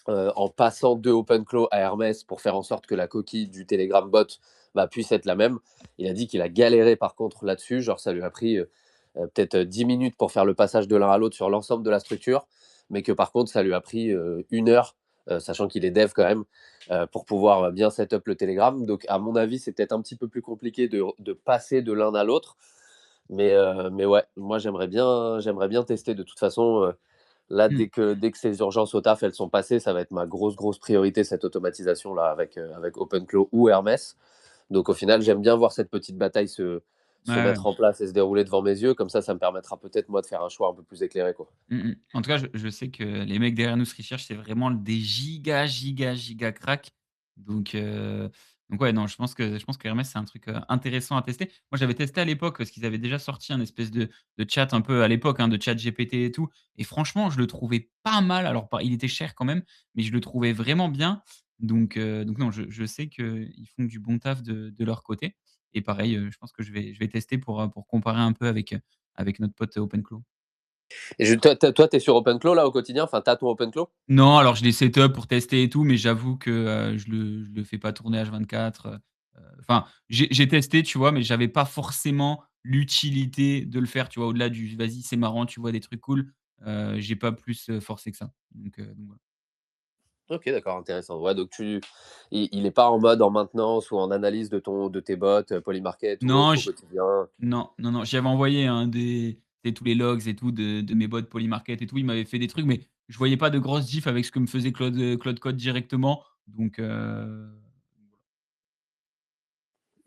en passant de OpenClaw à Hermès pour faire en sorte que la coquille du Telegram bot puisse être la même. Il a dit qu'il a galéré par contre là-dessus, genre ça lui a pris peut-être 10 minutes pour faire le passage de l'un à l'autre sur l'ensemble de la structure, mais que par contre ça lui a pris 1 heure, sachant qu'il est dev quand même, pour pouvoir bien set up le Telegram. Donc à mon avis, c'est peut-être un petit peu plus compliqué de passer de l'un à l'autre. Mais ouais, moi j'aimerais bien tester de toute façon. Là, Mm. dès que ces urgences au taf, elles sont passées, ça va être ma grosse priorité, cette automatisation-là, avec OpenClaw ou Hermès. Donc au final, j'aime bien voir cette petite bataille se Ouais. mettre en place et se dérouler devant mes yeux. Comme ça me permettra peut-être, moi, de faire un choix un peu plus éclairé, quoi. En tout cas, je sais que les mecs derrière nous, Research, c'est vraiment des giga cracks. Donc ouais, non, je pense que Hermès, c'est un truc intéressant à tester. Moi, j'avais testé à l'époque parce qu'ils avaient déjà sorti un espèce de chat un peu à l'époque, hein, de chat GPT et tout. Et franchement, je le trouvais pas mal. Alors, il était cher quand même, mais je le trouvais vraiment bien. Donc non, je sais qu'ils font du bon taf de leur côté. Et pareil, je pense que je vais tester pour comparer un peu avec notre pote OpenClaw. Et toi, tu es sur OpenClaw, là, au quotidien? Enfin, tu as ton OpenClaw? Non, alors je l'ai set-up pour tester et tout, mais j'avoue que, je le fais pas tourner H24, enfin, j'ai testé, tu vois? Mais j'avais pas forcément l'utilité de le faire, tu vois? Au-delà du: «Vas-y, c'est marrant, tu vois des trucs cool», j'ai pas plus, forcé que ça. Donc voilà. Ok, d'accord, intéressant. Ouais, donc il est pas en mode en maintenance ou en analyse de tes bots, Polymarket ou Non, autre au quotidien. non, j'y avais envoyé, hein, tous les logs et tout de mes bots Polymarket et tout. Il m'avait fait des trucs, mais je voyais pas de grosses diffs avec ce que me faisait Claude Code directement.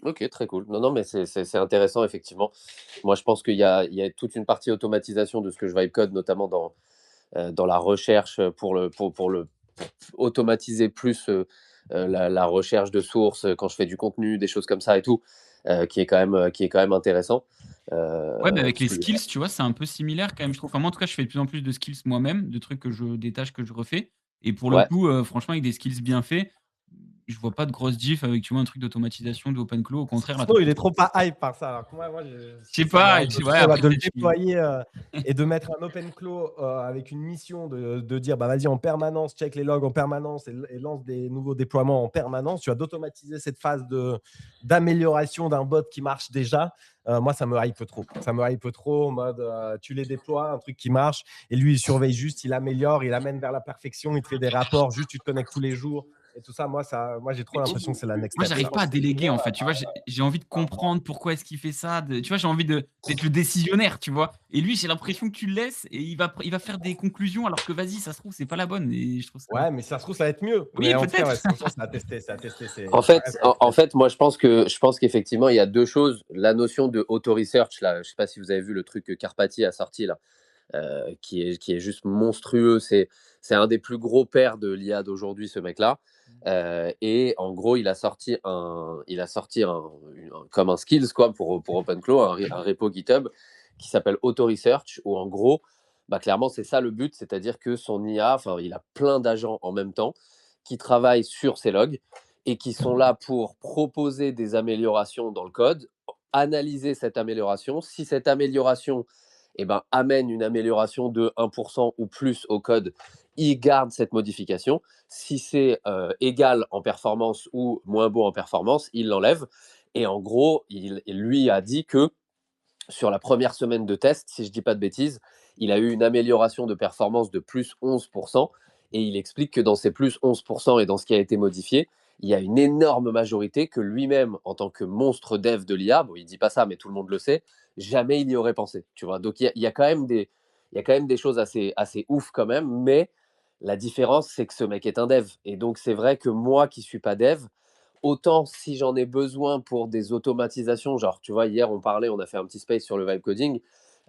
Ok, très cool. Non, non, mais c'est intéressant, effectivement. Moi, je pense qu'il y a toute une partie automatisation de ce que je vibe code, notamment dans la recherche pour automatiser plus la recherche de sources quand je fais du contenu, des choses comme ça et tout, qui est quand même intéressant. Ouais, mais avec Parce les que skills, tu vois, c'est un peu similaire quand même, je trouve. Enfin, moi, en tout cas, je fais de plus en plus de skills moi-même, de trucs des tâches que je refais. Et pour le ouais, coup, franchement, avec des skills bien faits, je vois pas de grosses diff avec, tu vois, un truc d'automatisation d'OpenClaw. Au contraire, là, Sinon, il est trop pas hype par ça. Alors que moi, je sais ça me pas, hype ouais, trop là, après, de le peut-être qu'il déployer et de mettre un OpenClaw avec une mission de dire bah vas-y en permanence, check les logs en permanence et lance des nouveaux déploiements en permanence. Tu vas d'automatiser cette phase d'amélioration d'un bot qui marche déjà. Moi, ça me hype trop. Ça me hype trop en mode tu les déploies, un truc qui marche et lui, il surveille juste, il améliore, il amène vers la perfection, il te fait des rapports, juste tu te connectes tous les jours et tout ça. Moi, j'ai trop mais l'impression que c'est la next moi, step. j'arrive Ça. pas à déléguer, en fait, tu vois? J'ai envie de comprendre pourquoi est-ce qu'il fait ça, tu vois? J'ai envie d'être le décisionnaire, tu vois? Et lui, j'ai l'impression que tu le laisses et il va faire des conclusions alors que, vas-y, ça se trouve, c'est pas la bonne et je trouve ça. Ouais, mais ça se trouve, ça va être mieux. Oui, Mais en tout cas, peut-être. ouais, franchement, c'est à tester. C'est à tester. En Ça fait, reste à en, en tester. fait, moi, je pense qu'effectivement, il y a deux choses. La notion de auto-research, là, je sais pas si vous avez vu le truc que Carpati a sorti, là, qui est juste monstrueux. C'est un des plus gros pairs de l'IA d'aujourd'hui, ce mec-là. Et en gros, il a sorti comme un skills, quoi, pour OpenClaw, un repo GitHub qui s'appelle Auto-Research, où en gros, clairement, c'est ça le but, c'est-à-dire que son IA, enfin, il a plein d'agents en même temps qui travaillent sur ses logs et qui sont là pour proposer des améliorations dans le code, analyser cette amélioration. Si cette amélioration amène une amélioration de 1% ou plus au code, il garde cette modification. Si c'est égal en performance ou moins beau en performance, il l'enlève. Et en gros, lui a dit que sur la première semaine de test, si je ne dis pas de bêtises, il a eu une amélioration de performance de plus 11%. Et il explique que dans ces plus 11% et dans ce qui a été modifié, il y a une énorme majorité que lui-même, en tant que monstre dev de l'IA, bon, il ne dit pas ça, mais tout le monde le sait, jamais il y aurait pensé. Tu vois. Donc il y a quand même des choses assez ouf quand même, mais la différence, c'est que ce mec est un dev. Et donc c'est vrai que moi qui ne suis pas dev, autant si j'en ai besoin pour des automatisations, genre, tu vois, hier on a fait un petit space sur le vibe coding.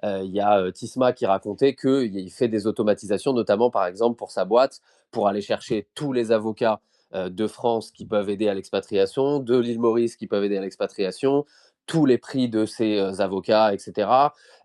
Il y a Tisma qui racontait qu'il fait des automatisations, notamment par exemple pour sa boîte, pour aller chercher tous les avocats de France qui peuvent aider à l'expatriation, de l'île Maurice qui peuvent aider à l'expatriation, tous les prix de ces avocats, etc.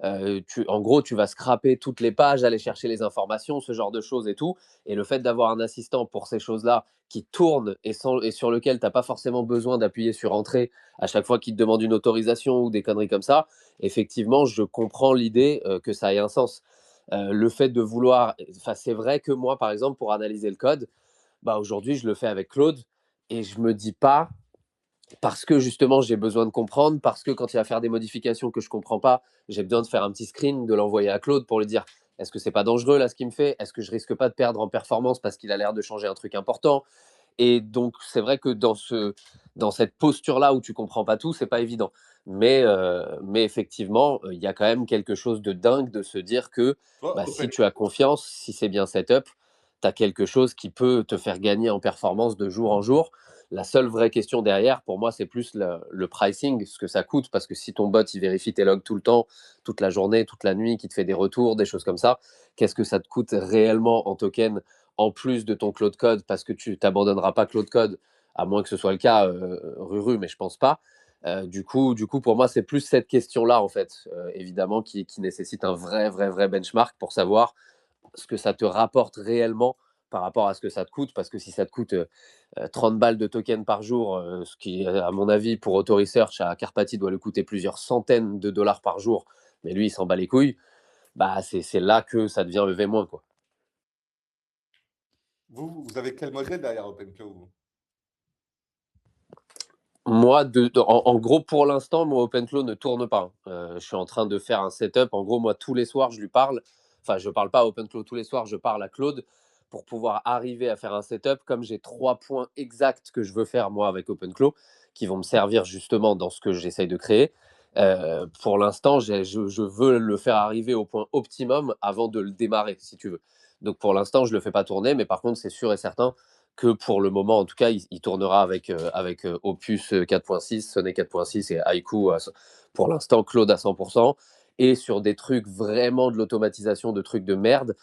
En gros, tu vas scraper toutes les pages, aller chercher les informations, ce genre de choses et tout. Et le fait d'avoir un assistant pour ces choses-là qui tourne et sur lequel tu n'as pas forcément besoin d'appuyer sur entrée à chaque fois qu'il te demande une autorisation ou des conneries comme ça, effectivement, je comprends l'idée que ça ait un sens. Le fait de vouloir, c'est vrai que moi, par exemple, pour analyser le code, aujourd'hui, je le fais avec Claude et je me dis pas, parce que justement, j'ai besoin de comprendre, parce que quand il va faire des modifications que je comprends pas, j'ai besoin de faire un petit screen, de l'envoyer à Claude pour lui dire est-ce que c'est pas dangereux là ce qu'il me fait? Est-ce que je risque pas de perdre en performance parce qu'il a l'air de changer un truc important? Et donc, c'est vrai que dans cette posture-là où tu comprends pas tout, c'est pas évident. Mais effectivement, il y a quand même quelque chose de dingue de se dire que Toi, si tu as confiance, si c'est bien setup, tu as quelque chose qui peut te faire gagner en performance de jour en jour. La seule vraie question derrière, pour moi, c'est plus le pricing, ce que ça coûte, parce que si ton bot, il vérifie tes logs tout le temps, toute la journée, toute la nuit, qui te fait des retours, des choses comme ça, qu'est-ce que ça te coûte réellement en token en plus de ton Claude Code, parce que tu t'abandonneras pas Claude Code, à moins que ce soit le cas, Ruru, mais je pense pas. Du coup, pour moi, c'est plus cette question-là, en fait, évidemment, qui nécessite un vrai benchmark pour savoir ce que ça te rapporte réellement par rapport à ce que ça te coûte. Parce que si ça te coûte 30 balles de token par jour, ce qui, à mon avis, pour Auto Research à Carpati, doit lui coûter plusieurs centaines de dollars par jour, mais lui, il s'en bat les couilles, c'est là que ça devient le V-, quoi. Vous avez quel modèle derrière OpenClaw? Moi, en gros, pour l'instant, mon OpenClaw ne tourne pas. Je suis en train de faire un setup. En gros, moi, tous les soirs, je lui parle. Enfin, je ne parle pas à OpenClaw tous les soirs, je parle à Claude pour pouvoir arriver à faire un setup. Comme j'ai 3 points exacts que je veux faire, moi, avec OpenClaw, qui vont me servir justement dans ce que j'essaye de créer. Pour l'instant, je veux le faire arriver au point optimum avant de le démarrer, si tu veux. Donc, pour l'instant, je ne le fais pas tourner. Mais par contre, c'est sûr et certain que pour le moment, en tout cas, il tournera avec Opus 4.6, Sonnet 4.6 et Haiku, pour l'instant, Claude à 100%. Et sur des trucs vraiment de l'automatisation, de trucs de merde,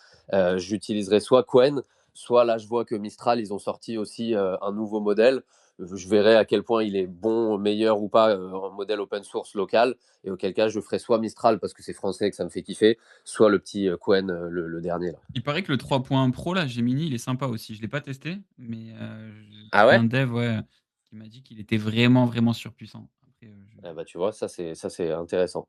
j'utiliserai soit Qwen, soit là, je vois que Mistral, ils ont sorti aussi un nouveau modèle. Je verrai à quel point il est bon, meilleur ou pas en modèle open source local. Et auquel cas, je ferai soit Mistral parce que c'est français et que ça me fait kiffer, soit le petit Qwen, le dernier. Là. Il paraît que le 3.1 Pro, là, Gemini, il est sympa aussi. Je ne l'ai pas testé, mais Ah j'ai ouais un dev qui m'a dit qu'il était vraiment surpuissant. Après, tu vois, ça c'est intéressant.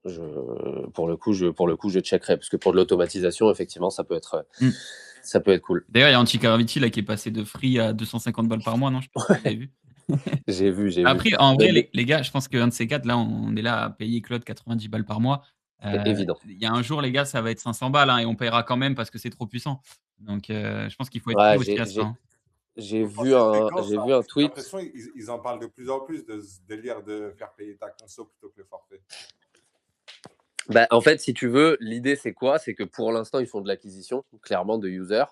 Pour le coup, je checkerai parce que pour de l'automatisation, effectivement, ça peut être cool. D'ailleurs, il y a Anti-Gravity là qui est passé de free à 250 balles par mois, non? Je sais pas si vous avez vu. J'ai vu. Après, en vrai, les gars, je pense qu'un de ces quatre, là, on est là à payer Claude 90 balles par mois. C'est évident. Il y a un jour, les gars, ça va être 500 balles et on paiera quand même parce que c'est trop puissant. Donc, je pense qu'il faut être prêt Ouais, aussi à ça. j'ai vu un J'ai tweet. l'impression qu'ils en parlent de plus en plus de ce délire de faire payer ta conso plutôt que le forfait. En fait, si tu veux, l'idée c'est quoi? C'est que pour l'instant, ils font de l'acquisition, clairement, de users.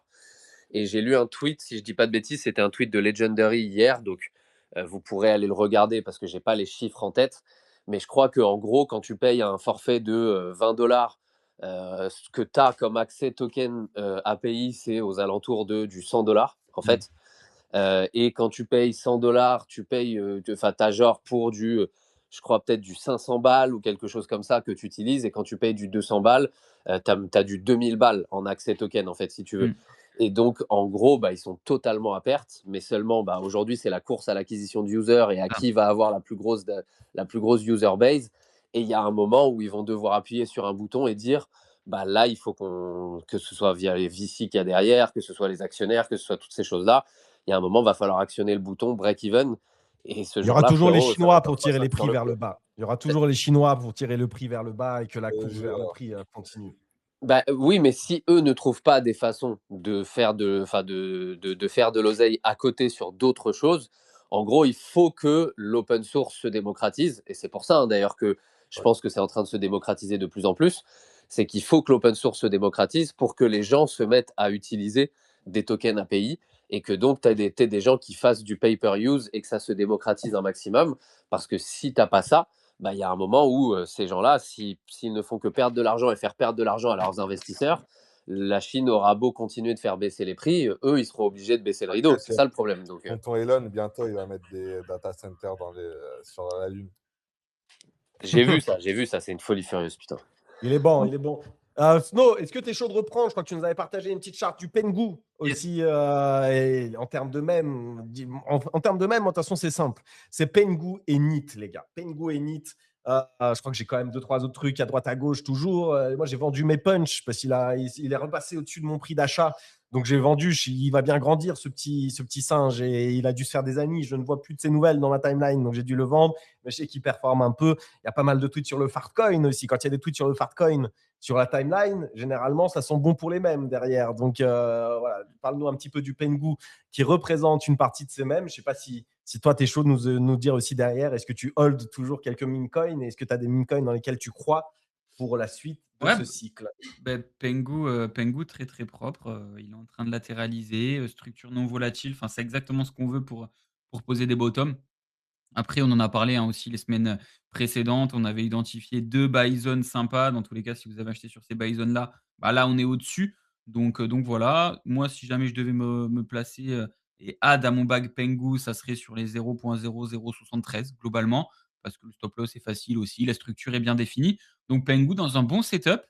Et j'ai lu un tweet, si je dis pas de bêtises, c'était un tweet de Legendary hier, donc vous pourrez aller le regarder parce que j'ai pas les chiffres en tête. Mais je crois qu'en gros, quand tu payes un forfait de 20 dollars, ce que tu as comme accès token API, c'est aux alentours du 100 dollars, en fait. Et quand tu payes 100 dollars, tu payes, t'as genre pour je crois peut-être du 500 balles ou quelque chose comme ça que tu utilises. Et quand tu payes du 200 balles, tu as du 2000 balles en accès token, en fait, si tu veux. Et donc, en gros, ils sont totalement à perte. Mais seulement, aujourd'hui, c'est la course à l'acquisition de users et à qui va avoir la plus grosse user base. Et il y a un moment où ils vont devoir appuyer sur un bouton et dire, là, il faut que ce soit via les VC qu'il y a derrière, que ce soit les actionnaires, que ce soit toutes ces choses-là. Il y a un moment, il va falloir actionner le bouton break-even. Et ce Il y aura jour-là, toujours les frérot, Chinois pour tirer les sur prix le vers le bas. Il y aura toujours les Chinois pour tirer le prix vers le bas et que la course vers le prix continue. Oui, mais si eux ne trouvent pas des façons de faire de faire de l'oseille à côté sur d'autres choses, en gros, il faut que l'open source se démocratise. Et c'est pour ça, d'ailleurs, que je pense que c'est en train de se démocratiser de plus en plus. C'est qu'il faut que l'open source se démocratise pour que les gens se mettent à utiliser des tokens API et que donc tu aies des gens qui fassent du pay-per-use et que ça se démocratise un maximum. Parce que si tu n'as pas ça, il y a un moment où ces gens-là, s'ils ne font que perdre de l'argent et faire perdre de l'argent à leurs investisseurs, la Chine aura beau continuer de faire baisser les prix, eux, ils seront obligés de baisser le rideau. C'est T'inquiète, ça le problème. Donc, tonton Elon, bientôt, il va mettre des data centers sur la Lune. j'ai vu ça, c'est une folie furieuse, putain. Il est bon, il est bon. Snow, est-ce que tu es chaud de reprendre? Je crois que tu nous avais partagé une petite charte du Pengu aussi. Et en termes de même, en termes de même, de toute façon, c'est simple. C'est Pengu et NIT, les gars. Pengu et NIT. Je crois que j'ai quand même 2-3 autres trucs à droite à gauche toujours. Moi, j'ai vendu mes punch parce qu'il est repassé au-dessus de mon prix d'achat. Donc, j'ai vendu. Il va bien grandir, ce petit singe. Et il a dû se faire des amis. Je ne vois plus de ses nouvelles dans ma timeline. Donc, j'ai dû le vendre. Mais je sais qu'il performe un peu. Il y a pas mal de tweets sur le Fartcoin aussi. Quand il y a des tweets sur le Fartcoin sur la timeline, généralement, ça sent bon pour les mêmes derrière. Donc, voilà, parle-nous un petit peu du Pengu qui représente une partie de ces mêmes. Je ne sais pas si toi, tu es chaud de nous dire aussi derrière, est-ce que tu hold toujours quelques meme coins et est-ce que tu as des meme coins dans lesquels tu crois pour la suite de ce cycle? Pengu, très très propre. Il est en train de latéraliser, structure non volatile. Enfin, c'est exactement ce qu'on veut pour poser des bottoms. Après, on en a parlé aussi les semaines précédentes. On avait identifié 2 buy zones sympas. Dans tous les cas, si vous avez acheté sur ces buy zones-là, là, on est au-dessus. Donc voilà. Moi, si jamais je devais me placer et add à mon bag Pengu, ça serait sur les 0.0073 globalement, parce que le stop loss est facile aussi. La structure est bien définie. Donc Pengu dans un bon setup.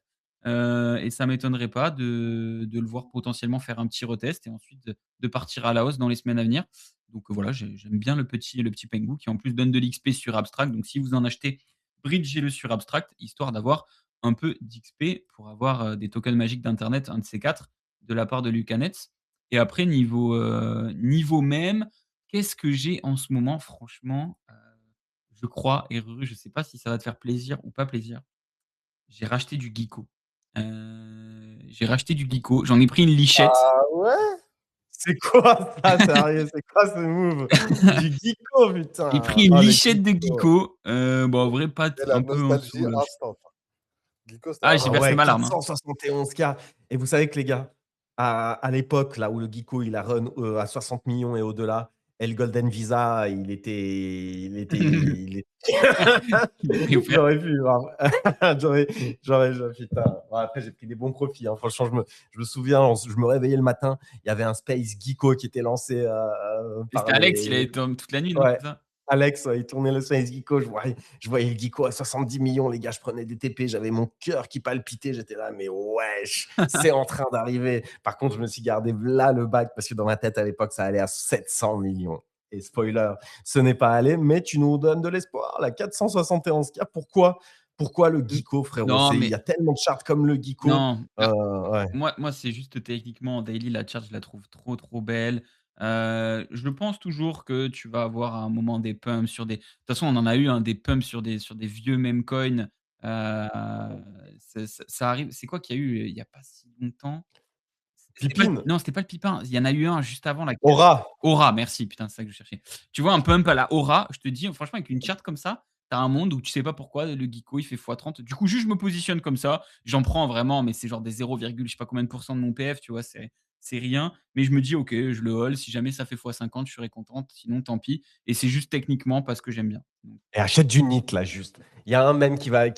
Et ça ne m'étonnerait pas de le voir potentiellement faire un petit retest et ensuite de partir à la hausse dans les semaines à venir. Donc voilà, j'aime bien le petit Pengu qui en plus donne de l'XP sur Abstract. Donc si vous en achetez, bridgez-le sur Abstract, histoire d'avoir un peu d'XP pour avoir des tokens magiques d'Internet, un de ces 4, de la part de Lucanets. Et après, niveau même, qu'est-ce que j'ai en ce moment? Franchement, je crois, et Ruru, je ne sais pas si ça va te faire plaisir ou pas plaisir. J'ai racheté du Geeko. J'en ai pris une lichette. Ah ouais? C'est quoi ça, sérieux? C'est quoi ce move? Du Geeko, putain. J'ai pris une Oh, le lichette de Geeko. Geeko. Bon, en vrai, pas Et la un peu en dessous, nostalgie là. instant. Geeko, c'était Ah, j'ai Ah vraiment versé ouais, ma larme, hein. 471K. Et vous savez que les gars, à l'époque, là où le Geeko, il a run à 60 millions et au-delà, et le Golden Visa, il était Il m'a pris offert. j'aurais pu voir. Putain. Bon, après, j'ai pris des bons profits, hein. Franchement, je me souviens, je me réveillais le matin, il y avait un Space Geeko qui était lancé par C'était Alex, il les. avait tourné toute la nuit, non, Ouais, c'est ça? Alex, ouais, il tournait le Space Geeko. Je voyais le Geeko à 70 millions, les gars. Je prenais des TP, j'avais mon cœur qui palpitait. J'étais là, mais wesh, c'est en train d'arriver. Par contre, je me suis gardé là le bac parce que dans ma tête à l'époque, ça allait à 700 millions. Et spoiler, ce n'est pas allé, mais tu nous donnes de l'espoir. La 471K, pourquoi le Geeko, frérot? Non, Il mais y a tellement de charts comme le Geeko. non. Ouais. Moi, c'est juste techniquement en daily, la chart, je la trouve trop, trop belle. Je pense toujours que tu vas avoir à un moment des pumps sur des. De toute façon, on en a eu des pumps sur des vieux meme coins. Ça arrive. C'est quoi qu'il y a eu il n'y a pas si longtemps? Pipine, Non, c'était pas le Pipin. Il y en a eu un juste avant la. Aura. Aura, merci. Putain, c'est ça que je cherchais. Tu vois, un pump à la Aura, je te dis, franchement, avec une charte comme ça, tu as un monde où tu sais pas pourquoi le Geeko, il fait x30. Du coup, juste, je me positionne comme ça. J'en prends vraiment, mais c'est genre des 0, je sais pas combien de pourcents de mon PF, tu vois, c'est rien. Mais je me dis, OK, je le hold. Si jamais ça fait x50, je serai contente. Sinon, tant pis. Et c'est juste techniquement parce que j'aime bien. Donc, Et achète du NIT, là, juste. Il y a un même qui va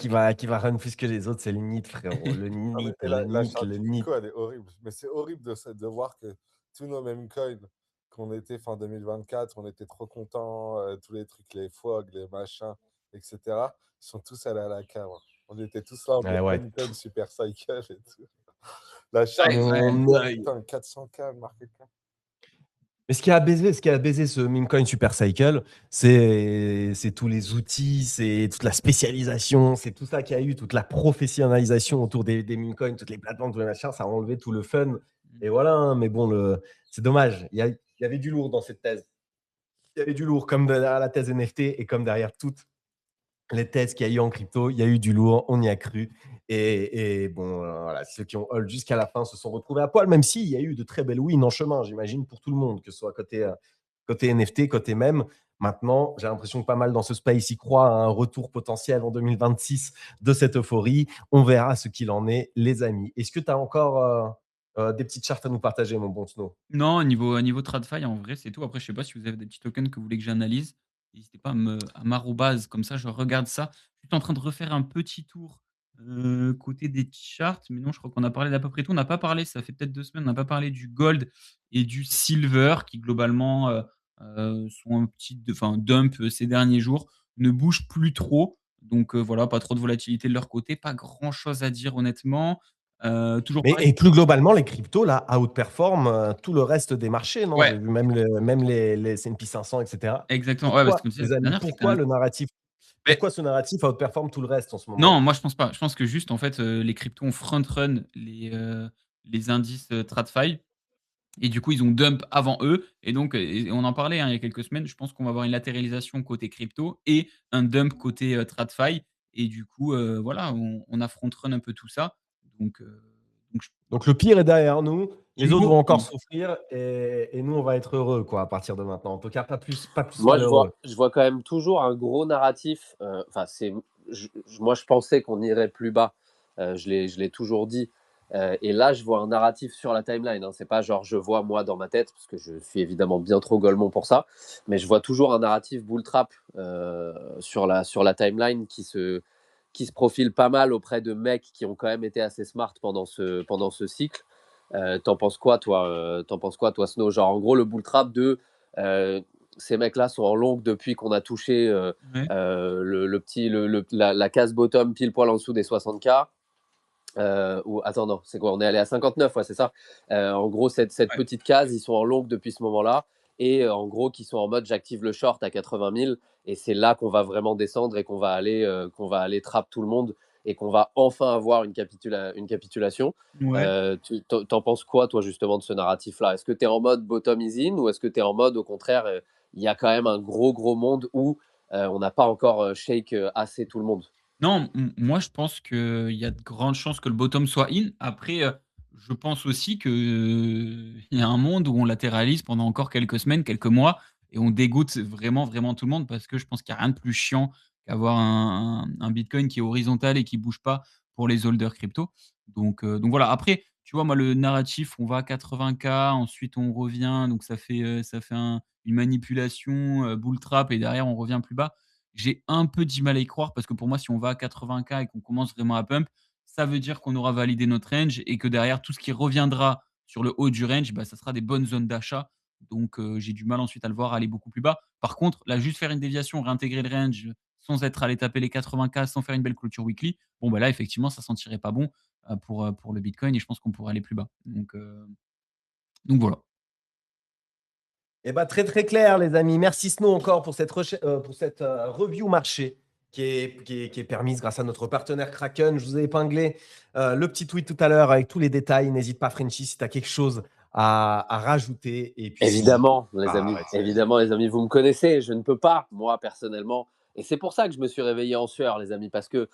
run plus que les autres, c'est le NIT, frérot. Le Ah, mais NIT, et le la NIT, charte le du NIT. Geeko, elle est horrible. Mais c'est horrible de voir que tous nos mêmes coins qu'on était fin 2024, on était trop contents, tous les trucs, les FOG, les machins, etc., ils sont tous allés à la cave, hein. On était tous là en Ouais, mode ouais. meme coin, super cycle et tout. La charte ouais, du ouais. Mon Geeko, œil. putain, 400K market cap. Mais ce qui a baisé ce meme coin Super Cycle, c'est tous les outils, c'est toute la spécialisation, c'est tout ça qu'il y a eu, toute la professionnalisation autour des meme coins, toutes les plateformes, tous les machins, ça a enlevé tout le fun. Et voilà, hein, mais bon, c'est dommage. Il y avait du lourd dans cette thèse. Il y avait du lourd, comme derrière la thèse NFT et comme derrière toute les thèses qu'il y a eu en crypto, il y a eu du lourd, on y a cru. Et bon, voilà, ceux qui ont hold jusqu'à la fin se sont retrouvés à poil, même s'il y a eu de très belles wins en chemin, j'imagine, pour tout le monde, que ce soit côté NFT, côté même. Maintenant, j'ai l'impression que pas mal dans ce space y croient à un retour potentiel en 2026 de cette euphorie. On verra ce qu'il en est, les amis. Est-ce que tu as encore des petites chartes à nous partager, mon bon Snow? Non, niveau TradFi, en vrai, c'est tout. Après, je sais pas si vous avez des petits tokens que vous voulez que j'analyse. N'hésitez pas à m'arrobase, comme ça, je regarde ça. Je suis en train de refaire un petit tour Côté des charts, mais non, je crois qu'on a parlé d'à peu près tout. On n'a pas parlé, ça fait peut-être 2 semaines, on n'a pas parlé du gold et du silver qui globalement, sont un petit dump, ces derniers jours, ne bougent plus trop. Donc, voilà, pas trop de volatilité de leur côté, pas grand chose à dire honnêtement. Toujours Mais pareil. et plus globalement, les cryptos là outperforment tout le reste des marchés, non? Ouais, J'ai vu même les S&P 500 et cetera. exactement. Ouais, parce Pourquoi, que comme tu disais, la les semaine amis, dernière, c'est que tu as pourquoi le narratif beh, pourquoi ce narratif outperforme tout le reste en ce moment? non, moi je pense pas. Je pense que juste en fait, les cryptos ont front run les indices, TradFi. Et du coup, ils ont dump avant eux et donc et on en parlait, hein, il y a quelques semaines, je pense qu'on va avoir une latéralisation côté crypto et un dump côté, TradFi et du coup, voilà, on a front run un peu tout ça donc je Donc le pire est derrière nous, les autres Timo vont encore oui. souffrir et nous on va être heureux quoi à partir de maintenant. En tout cas, pas plus Moi, malheureux. je vois quand même toujours un gros narratif. Enfin, moi, je pensais qu'on irait plus bas. Je l'ai toujours dit. Et là, je vois un narratif sur la timeline. Hein. C'est pas genre je vois moi dans ma tête, parce que je suis évidemment bien trop golemon pour ça. Mais je vois toujours un narratif bull trap sur la timeline qui se profile pas mal auprès de mecs qui ont quand même été assez smart pendant ce cycle. T'en penses quoi, toi T'en penses quoi, toi, Snow? Genre, en gros, le bull trap de euh, ces mecs-là sont en longue depuis qu'on a touché Ouais. la case bottom pile poil en dessous des 60K. Ou attends, non, c'est quoi? On est allé à 59, ouais, c'est ça. En gros, cette Ouais. petite case, ils sont en longue depuis ce moment-là. Et en gros, qui sont en mode j'active le short à 80 000. Et c'est là qu'on va vraiment descendre et qu'on va aller trap tout le monde et qu'on va enfin avoir une capitulation. Ouais. T'en penses quoi, toi, justement, de ce narratif-là? Est-ce que tu es en mode bottom is in ou est-ce que tu es en mode, au contraire, il y a quand même un gros monde où on n'a pas encore shake assez tout le monde? Non, moi je pense qu'il y a de grandes chances que le bottom soit in. Après, je pense aussi que, il y a un monde où on latéralise pendant encore quelques semaines, quelques mois et on dégoûte vraiment tout le monde parce que je pense qu'il y a rien de plus chiant qu'avoir un bitcoin qui est horizontal et qui bouge pas pour les holders crypto. Donc voilà. Après, tu vois, moi le narratif, on va à 80K, ensuite on revient, donc ça fait une manipulation, bull trap et derrière on revient plus bas. J'ai un peu du mal à y croire parce que pour moi, si on va à 80K et qu'on commence vraiment à pump, ça veut dire qu'on aura validé notre range et que derrière, tout ce qui reviendra sur le haut du range, bah, ça sera des bonnes zones d'achat. Donc, j'ai du mal ensuite à le voir aller beaucoup plus bas. Par contre, là, juste faire une déviation, réintégrer le range sans être allé taper les 80K, sans faire une belle clôture weekly, bon, bah là, effectivement, ça sentirait pas bon pour le Bitcoin et je pense qu'on pourrait aller plus bas. Donc voilà. Eh ben, très clair, les amis. Merci Snow encore pour cette review marché qui est permise grâce à notre partenaire Kraken. Je vous ai épinglé le petit tweet tout à l'heure avec tous les détails. N'hésite pas, Frenchy, si tu as quelque chose à rajouter. Et puis sinon, Évidemment, les amis, vous me connaissez, je ne peux pas, moi, personnellement. Et c'est pour ça que je me suis réveillé en sueur, les amis, parce que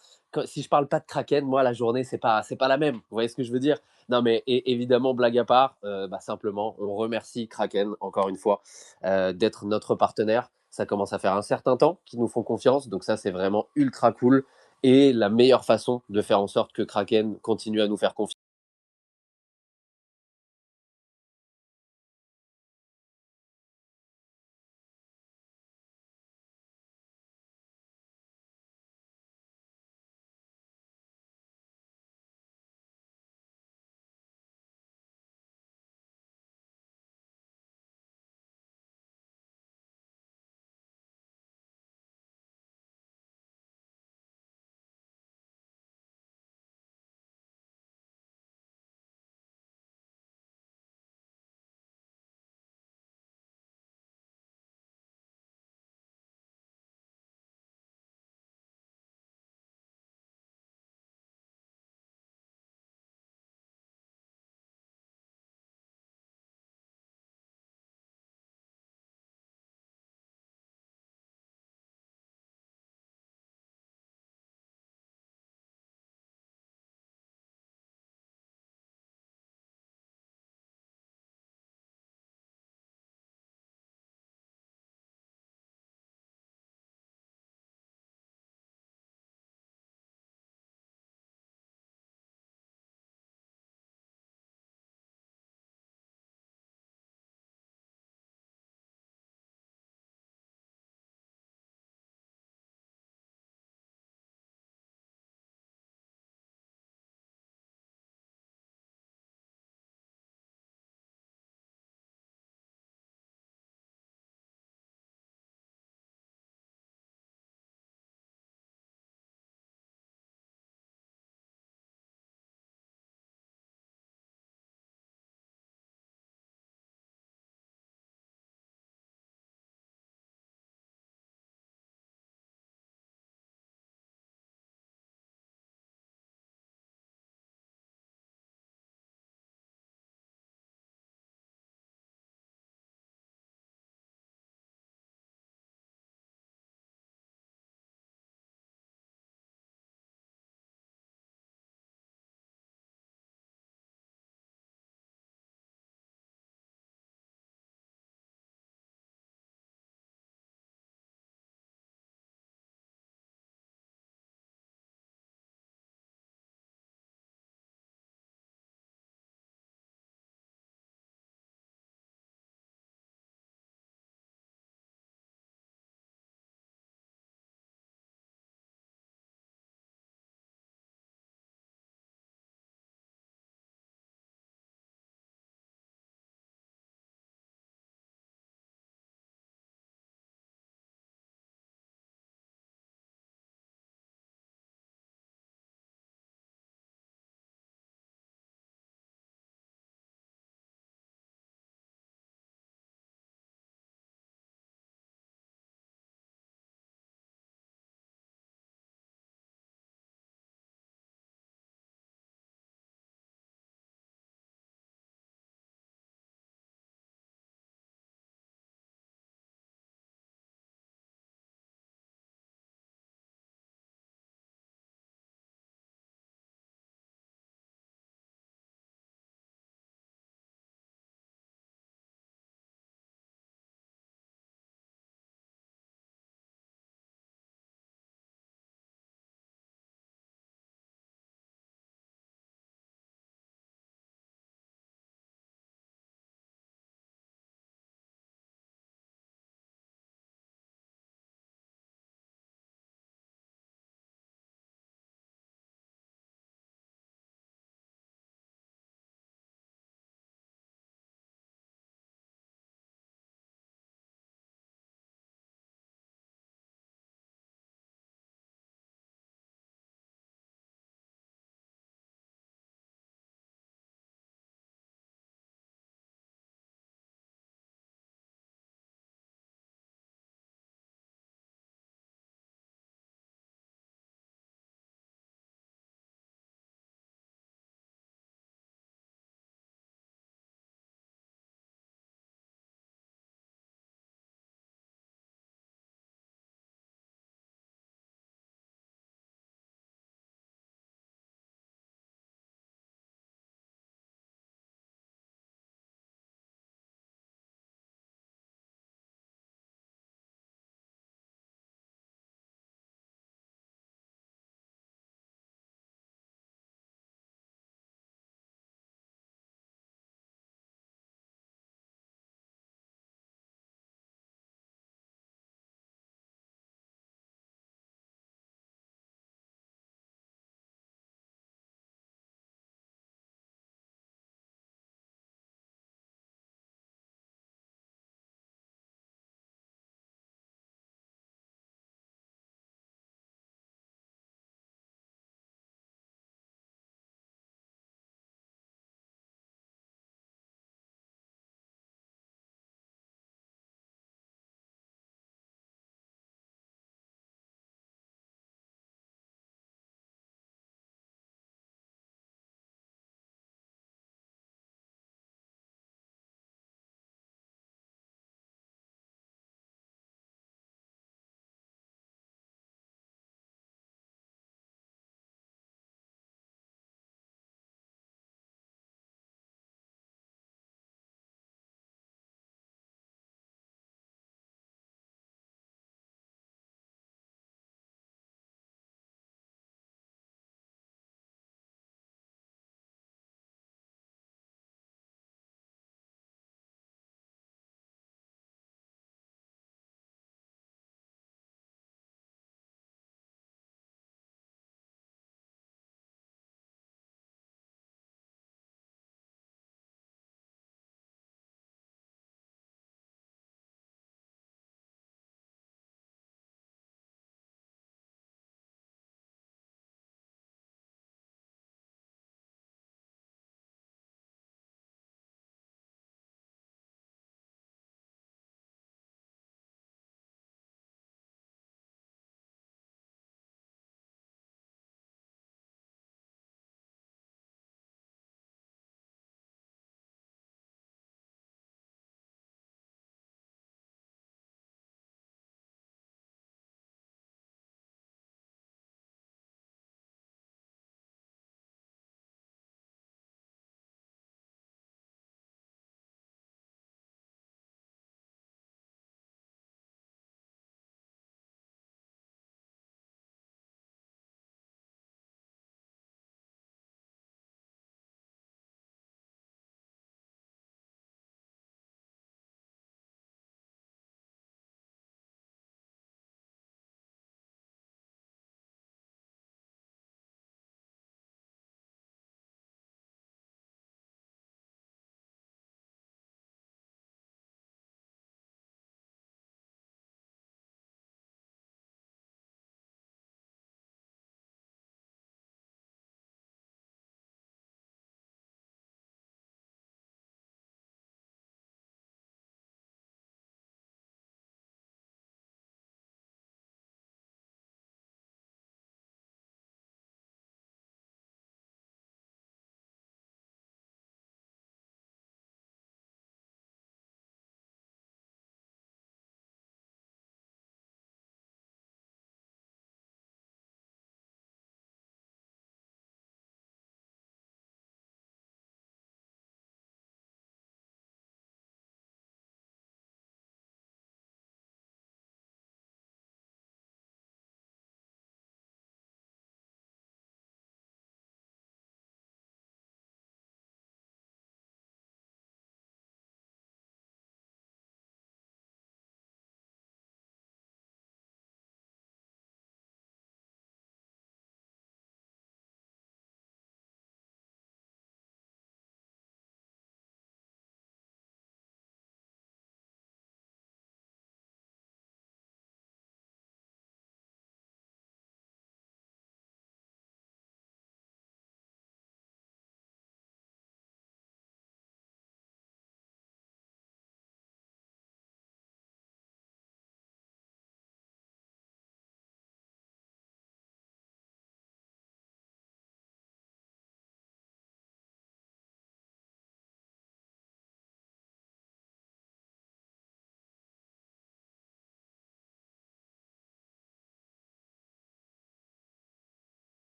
si je parle pas de Kraken, moi, la journée, c'est pas la même. Vous voyez ce que je veux dire? Non, mais évidemment, blague à part, simplement, on remercie Kraken, encore une fois, d'être notre partenaire. Ça commence à faire un certain temps qu'ils nous font confiance, donc ça, c'est vraiment ultra cool. Et la meilleure façon de faire en sorte que Kraken continue à nous faire confiance,